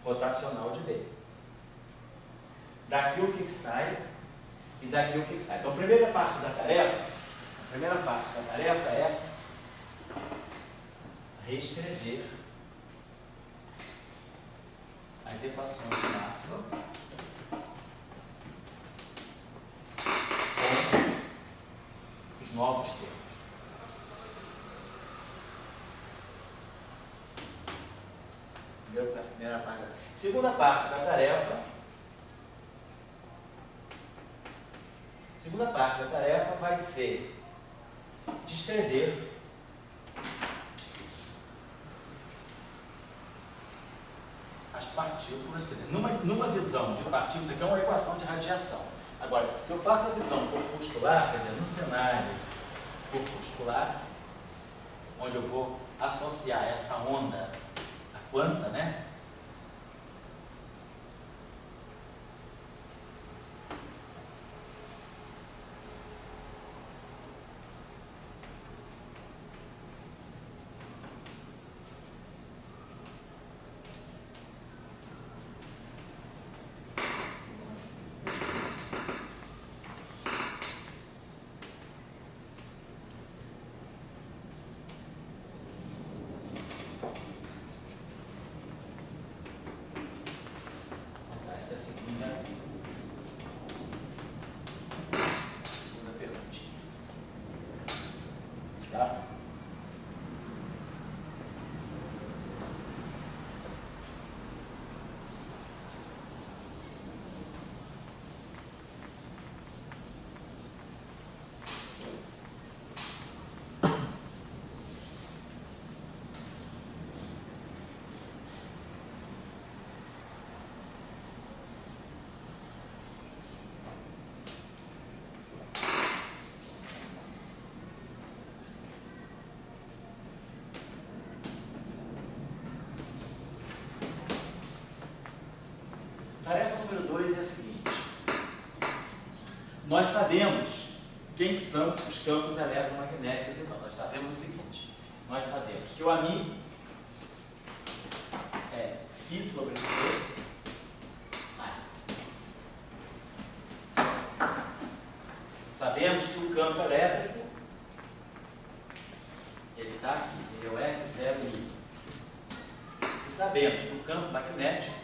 rotacional de B. Daqui o que sai e daqui o que sai. Então, a primeira parte da tarefa é reescrever as equações de Maxwell com os novos termos. Primeira parte. Segunda parte da tarefa vai ser descrever as partículas, quer dizer, numa visão de partículas, aqui é uma equação de radiação. Agora, se eu faço a visão corpuscular, quer dizer, no cenário corpuscular, onde eu vou associar essa onda à quanta, né? Essa é a segunda perguntinha. Tá? Tarefa número 2 é a seguinte. Nós sabemos quem são os campos eletromagnéticos, então nós sabemos o seguinte. Nós sabemos que o Ami é Φ sobre C. Sabemos que o campo elétrico, ele está aqui, ele é o F0I. E sabemos que o campo magnético,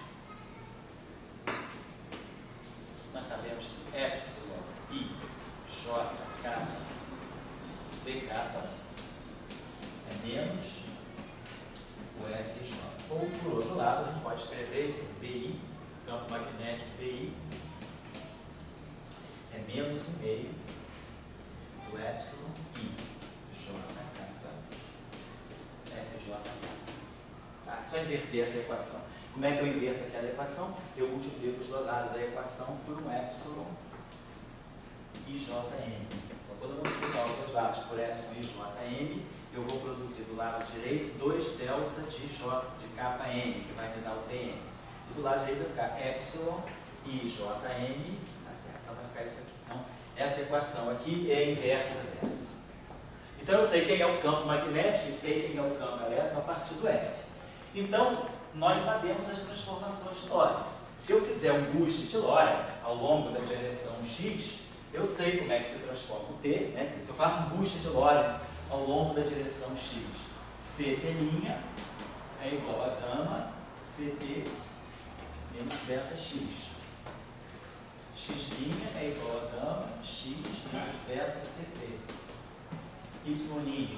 nós sabemos que epsilon, I, J, K, dK é menos o FJ. Ou, por outro lado, a gente pode escrever que o BI, campo magnético BI, é menos o meio do epsilon I, JK, FJ. Tá? Só inverter essa equação. Como é que eu inverto aquela equação? Eu multiplico os lados da equação por um epsilon IJM. Então, quando eu multiplicar os dois lados por epsilon IJM, eu vou produzir do lado direito 2 delta de KM, que vai me dar o TM. E do lado direito vai ficar epsilon IJM, tá certo? Então vai ficar isso aqui. Então, essa equação aqui é a inversa dessa. Então, eu sei quem é o campo magnético e sei quem é o campo elétrico a partir do F. Então, nós sabemos as transformações de Lorentz. Se eu fizer um boost de Lorentz ao longo da direção X, eu sei como é que se transforma o T, né? Se eu faço um boost de Lorentz ao longo da direção X, CT' é igual a gama CT menos beta X. X' é igual a gama X menos beta CT. Y'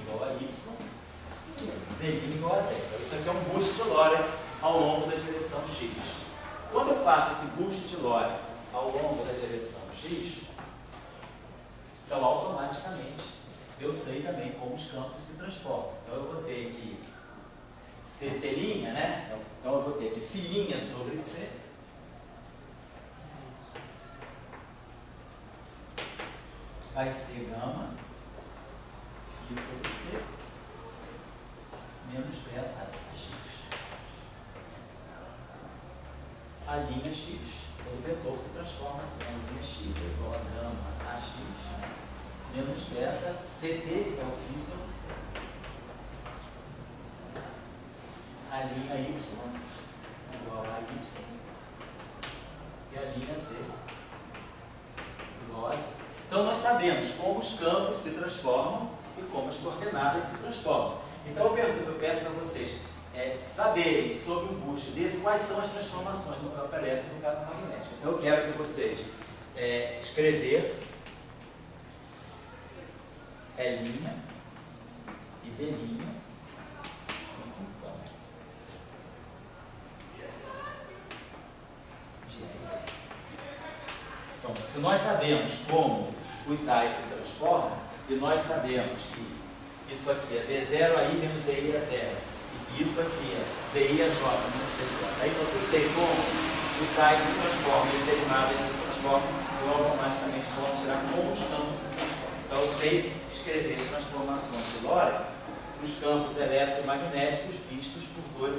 igual a Y. Z' igual a Z. Então, isso aqui é um boost de Lorentz ao longo da direção X. Quando eu faço esse boost de Lorentz ao longo da direção X, então automaticamente eu sei também como os campos se transformam. Então eu vou ter que CT', né? Então eu vou ter que Φ' sobre C. Vai ser gama Φ sobre C menos beta X. A linha X, todo vetor se transforma assim. A linha X é igual a gama AX menos beta CT, é o Φ sobre C. A linha Y é igual a Y. E a linha Z igual a Z. Então nós sabemos como os campos se transformam e como as coordenadas se transformam. Então eu peço para vocês saberem sobre um boost desse quais são as transformações no campo elétrico e no campo magnético. Então eu quero que vocês escrever L' e D' em função de L. Então, se nós sabemos como os A's se transformam, e nós sabemos que isso aqui é D0 aí menos DI a 0, e que isso aqui é DI a J menos DJ, aí você sei como os A's se transformam e os derivados se transformam. eu automaticamente posso tirar como os campos se transformam. Então eu sei escrever transformações de Lorentz dos campos eletromagnéticos vistos por dois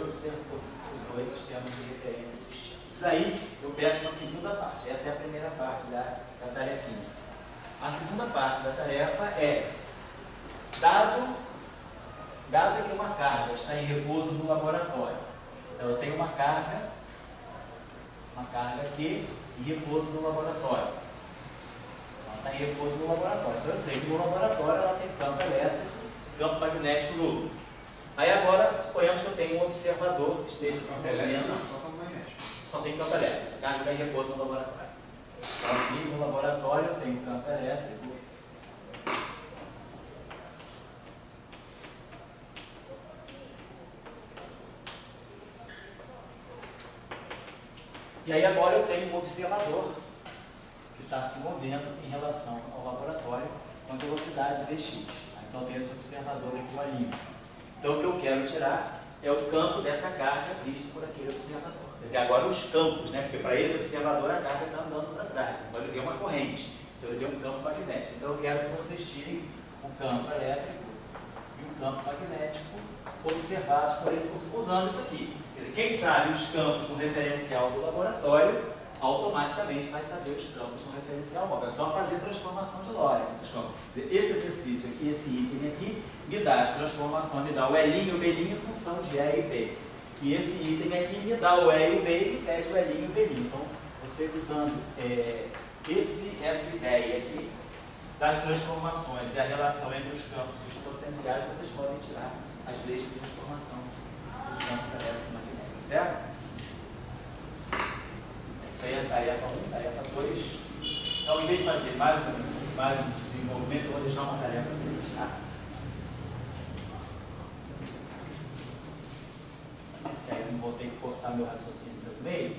sistemas de referência distintos. E daí eu peço uma segunda parte. Essa é a primeira parte da tarefinha. A segunda parte da tarefa é, dado que uma carga está em repouso no laboratório, então eu tenho uma carga aqui em repouso no laboratório. Ela está em repouso no laboratório. Então eu sei que no laboratório ela tem campo elétrico, campo magnético nulo. Aí agora, suponhamos que eu tenho um observador que esteja se movendo. Só campo magnético. Só tem campo elétrico. Essa carga está em repouso no laboratório. Então aqui no laboratório eu tenho campo elétrico. E aí agora eu tenho um observador que está se movendo em relação ao laboratório com a velocidade Vx. Então eu tenho esse observador aqui, o alímetro. Então o que eu quero tirar é o campo dessa carga visto por aquele observador. Quer dizer, agora os campos, né? Porque para esse observador a carga está andando para trás. Então ele vê uma corrente, então ele vê um campo magnético. Então eu quero que vocês tirem o campo elétrico e o campo magnético observados por eles usando isso aqui. Quer dizer, quem sabe os campos no referencial do laboratório, automaticamente vai saber os campos no referencial móvel. É só fazer transformação de Lorentz dos campos. Esse exercício aqui, esse item aqui, me dá as transformações, me dá o L e o B em função de E e B. E esse item aqui me dá o E e o B e me pede o L e o B. Então, vocês usando essa ideia aqui das transformações e a relação entre os campos e os potenciais, vocês podem tirar as leis de transformação dos campos eletromagnéticos, certo? Isso aí é tarefa 1, tarefa 2. Então, em vez de fazer mais um desenvolvimento, eu vou deixar uma tarefa 3, tá? E aí eu não vou ter que cortar meu raciocínio pelo meio.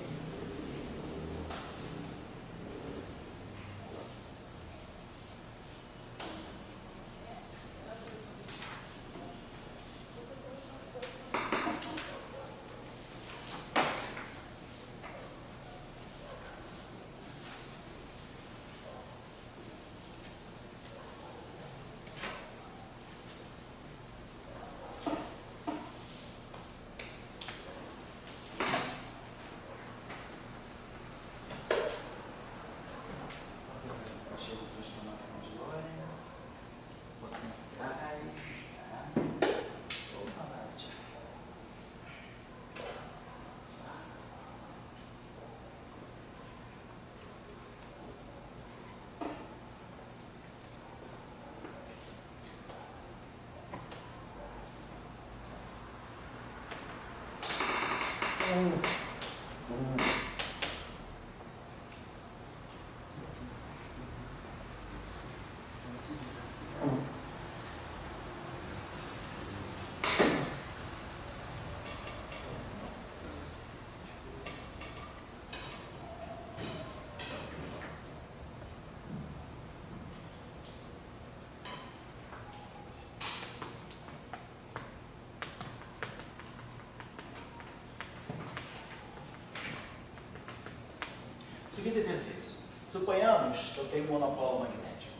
Seguinte exercício. Suponhamos que eu tenho um monopolo magnético.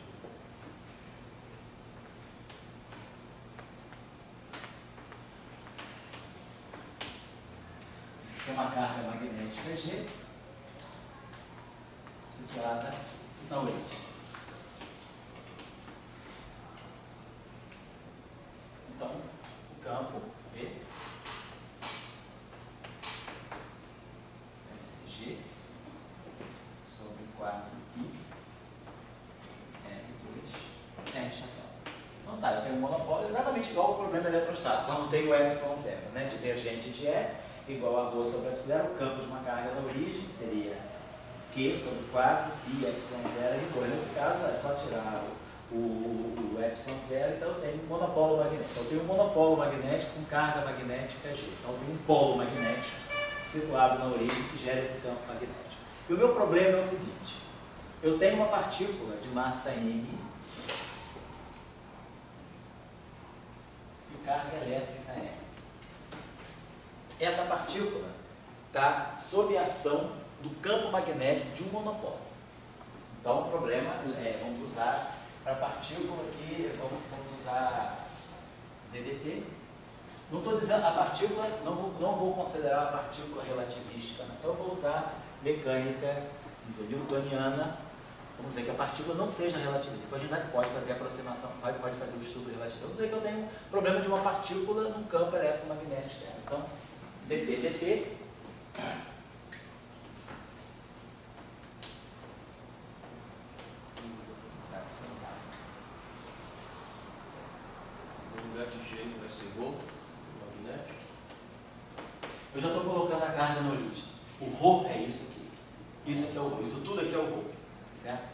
Tem uma carga magnética G situada na origem. Então, o campo B vai ser G sobre 4π R2 R chapéu. Então tá, eu tenho um monopólio exatamente igual ao problema eletrostático, só não tenho o epsilon zero, né? Divergente de E igual a rho sobre epsilon, o campo de uma carga na origem seria Q sobre 4π epsilon zero R2. Nesse caso é só tirar o epsilon zero, então eu tenho um monopolo magnético. Então eu tenho um monopolo magnético com carga magnética G. Então eu tenho um polo magnético situado na origem que gera esse campo magnético. E o meu problema é o seguinte: eu tenho uma partícula de massa M e carga elétrica E. Essa partícula está sob a ação do campo magnético de um monopolo. Então o problema é, vamos usar para partícula aqui, vamos usar DDT. Não estou dizendo a partícula, não vou considerar a partícula relativística, então eu vou usar mecânica, vamos dizer, newtoniana. Vamos dizer que a partícula não seja relativista. Depois a gente pode fazer a aproximação, pode fazer o estudo relativo. Vamos dizer que eu tenho um problema de uma partícula num campo eletromagnético externo. Então, dP, No lugar de G vai ser Rho, magnético. eu já estou colocando a carga na origem. O Rho é isso aqui. Isso aqui é o Rho. Isso tudo aqui é o Rho. Certo?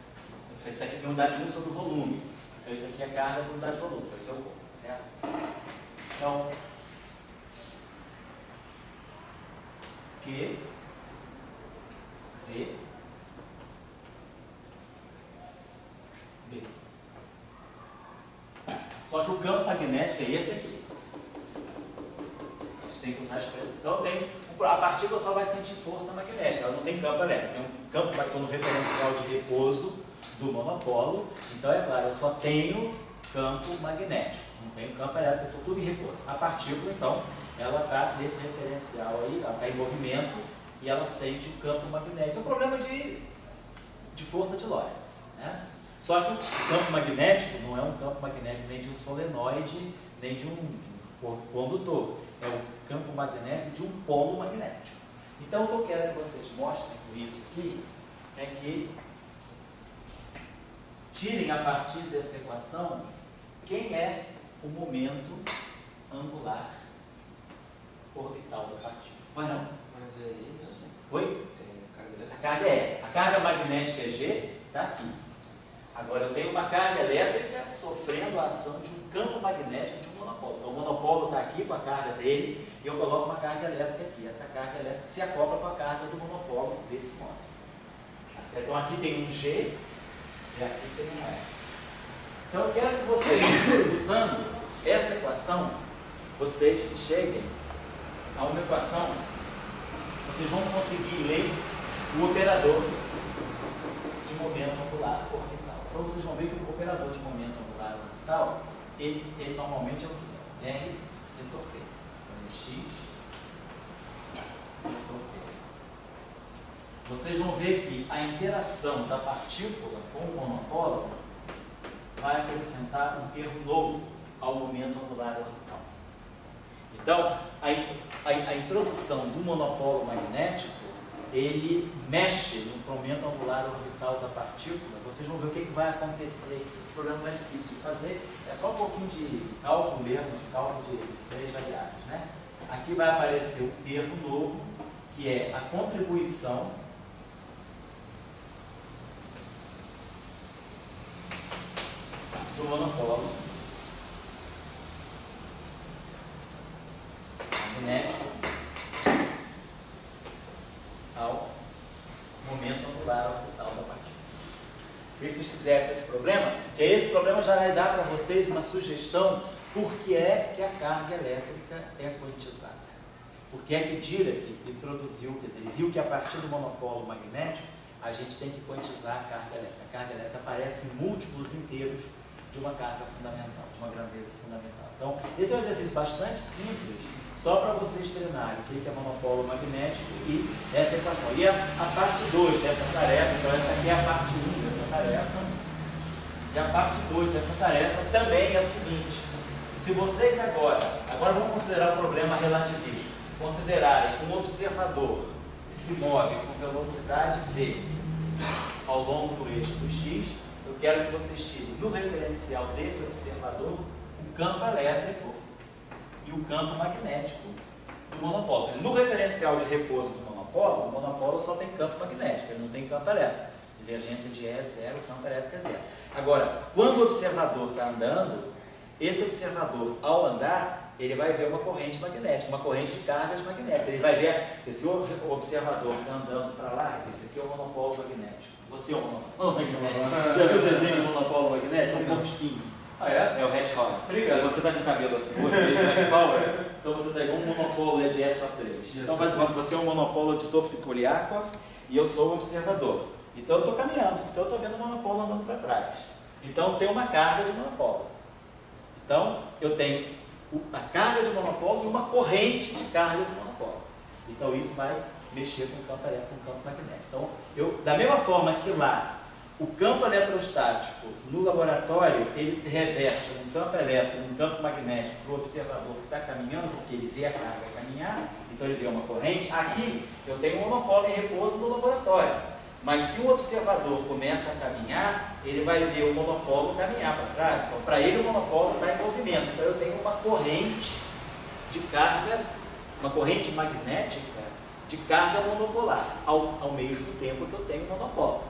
Isso aqui é a unidade de 1 sobre o volume. Então isso aqui é a carga por unidade de volume. Então isso é o Rho. Certo? Então, Q, V, B. Só que o campo magnético é esse aqui. Você tem que usar a expressão. Então a partícula só vai sentir força magnética, ela não tem campo elétrico. Tem um campo que estou no referencial de repouso do monopolo. Então é claro, eu só tenho campo magnético, não tenho campo elétrico, eu estou tudo em repouso. A partícula, então, ela está nesse referencial aí, ela está em movimento e ela sente o campo magnético. É um problema de força de Lorentz, né? Só que o campo magnético não é um campo magnético nem de um solenoide, nem de um condutor. É o campo magnético de um polo magnético. Então, o que eu quero que vocês mostrem com isso aqui é que tirem a partir dessa equação quem é o momento angular orbital da partícula. Pois não? Mas é aí mesmo. Oi? É, A carga é. A carga magnética é G, está aqui. Agora eu tenho uma carga elétrica sofrendo a ação de um campo magnético de um monopolo. Então o monopolo está aqui com a carga dele e eu coloco uma carga elétrica aqui. Essa carga elétrica se acopla com a carga do monopolo desse modo. Então aqui tem um G e aqui tem um E. Então eu quero que vocês, usando essa equação, vocês cheguem a uma equação, vocês vão conseguir ler o operador de momento angular orbital. Então vocês vão ver que o operador de momento angular orbital, ele normalmente é o que? R vetor P. Então, X vetor P. Vocês vão ver que a interação da partícula com o monopolo vai acrescentar um termo novo ao momento angular orbital. Então, a introdução do monopolo magnético, ele mexe no momento angular orbital da partícula. Vocês vão ver o que vai acontecer aqui. Esse programa não é difícil de fazer, é só um pouquinho de cálculo mesmo, de cálculo de 3 variáveis, né? Aqui vai aparecer um termo novo, que é a contribuição do monopolo magnético ao momento angular orbital da partícula. Queria que vocês fizessem esse problema, porque esse problema já vai dar para vocês uma sugestão por que é que a carga elétrica é quantizada. Por que é que Dirac introduziu, quer dizer, ele viu que a partir do monopolo magnético a gente tem que quantizar a carga elétrica. A carga elétrica aparece em múltiplos inteiros de uma carga fundamental, de uma grandeza fundamental. Então, esse é um exercício bastante simples, só para vocês treinarem o que é monopolo magnético e essa equação. E a parte 2 dessa tarefa, então essa aqui é a parte 1 dessa tarefa, e a parte 2 dessa tarefa também é o seguinte: se vocês agora vamos considerar o problema relativístico, considerarem um observador que se move com velocidade v ao longo do eixo do x, eu quero que vocês tirem no referencial desse observador o campo elétrico e o campo magnético do monopolo. No referencial de repouso do monopolo, o monopolo só tem campo magnético, ele não tem campo elétrico. Divergência de E é zero, campo elétrico é zero. Agora, quando o observador está andando, esse observador, ao andar, ele vai ver uma corrente magnética, uma corrente de cargas magnéticas. Ele vai ver, esse observador está andando para lá, esse aqui é o monopolo magnético. Você é o monopolo magnético. Já viu o desenho de monopolo magnético? É um pouquinho. Ah, é? É o Hedgehog. Obrigado. Você está com o cabelo assim, hoje, Power. Então você está igual um monopolo de SO3. Então você é um monopolo de Tofte Polyakov e eu sou o observador. Então eu estou caminhando, então eu estou vendo o monopolo andando para trás. Então tem uma carga de monopolo. Então eu tenho a carga de monopolo e uma corrente de carga de monopolo. Então isso vai mexer com o campo elétrico, com o campo magnético. Então, da mesma forma que lá, o campo eletrostático no laboratório, ele se reverte num campo elétrico, num campo magnético para o observador que está caminhando, porque ele vê a carga caminhar, então ele vê uma corrente. Aqui eu tenho um monopolo em repouso no laboratório, mas se o observador começa a caminhar, ele vai ver o monopolo caminhar para trás. Então, para ele o monopolo está em movimento. Então eu tenho uma corrente de carga, uma corrente magnética de carga monopolar, ao mesmo tempo que eu tenho monopolo.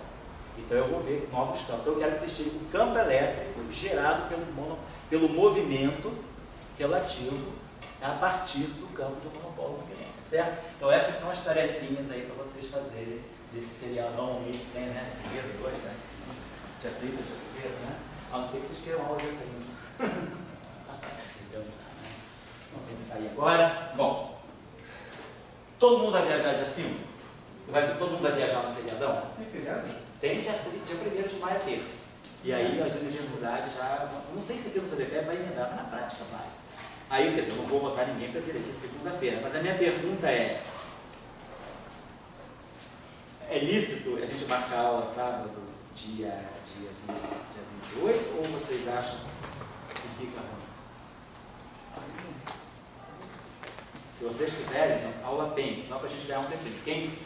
Então eu vou ver novos campos. Então eu quero assistir o campo elétrico gerado pelo movimento relativo a partir do campo de um monopolo magnético, certo? Então essas são as tarefinhas aí para vocês fazerem desse feriadão aí que tem, né? Primeiro, 2, né? Dia 30 de fevereiro, né? A não ser que vocês queiram aula de 30. Tem que pensar, né? Não tem que sair agora. Bom, todo mundo vai viajar dia 5? Todo mundo vai viajar no feriadão? Tem feriado? Tem dia 1º de maio, terça. E aí as universidades já, não sei se aqui no CDPE vai emendar, mas na prática vai. Aí, quer dizer, eu não vou botar ninguém para vir aqui segunda-feira, mas a minha pergunta é lícito a gente marcar a aula sábado, dia 28, ou vocês acham que fica ruim? Se vocês quiserem, então, aula pense, só para a gente ganhar um tempinho.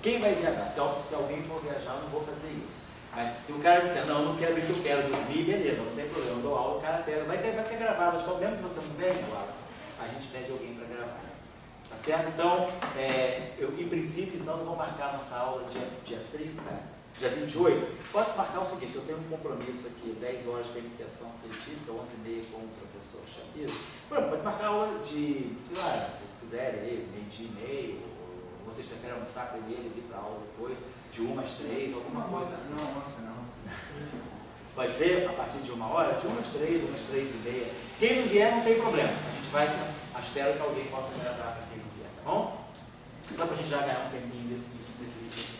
Quem vai viajar? Se alguém for viajar, eu não vou fazer isso. Mas se o cara disser, não, eu não quero ir, que eu quero dormir, beleza, não tem problema, eu dou aula, o cara pega. Vai ser gravado, mesmo que você não venha, Wallace, a gente pede alguém para gravar. Tá certo? Então, eu em princípio, então, não vou marcar a nossa aula dia 30, dia 28. Pode marcar o seguinte, eu tenho um compromisso aqui, 10 horas de iniciação científica, 11h30 com o professor Chaves. Pode marcar a aula de, sei lá, se vocês quiserem, meio-dia e meio, ou vocês preferem almoçar com ele e vir para a aula depois, de 1 às 3, alguma coisa assim. Não, nossa, não. Vai ser a partir de 1 hora, de 1 às 3, 1 às 3h30. Quem não vier, não tem problema. A gente vai, espero que alguém possa gravar para quem não vier, tá bom? Só para a gente já ganhar um tempinho desse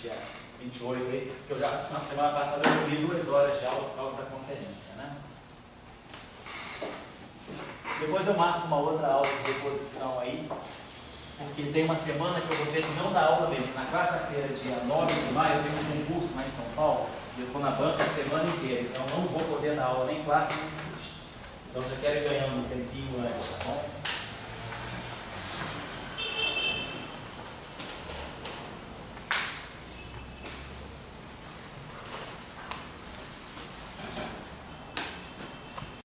dia 28 aí, que eu já, na semana passada, eu vi 2 horas de aula por causa da conferência, né? Depois eu marco uma outra aula de reposição aí, porque tem uma semana que eu vou ter que não dar aula mesmo. Na quarta-feira, dia 9 de maio, eu tenho um concurso lá em São Paulo, e eu estou na banca a semana inteira, então não vou poder dar aula nem quarta nem sexta. Então eu já quero ir ganhando um tempinho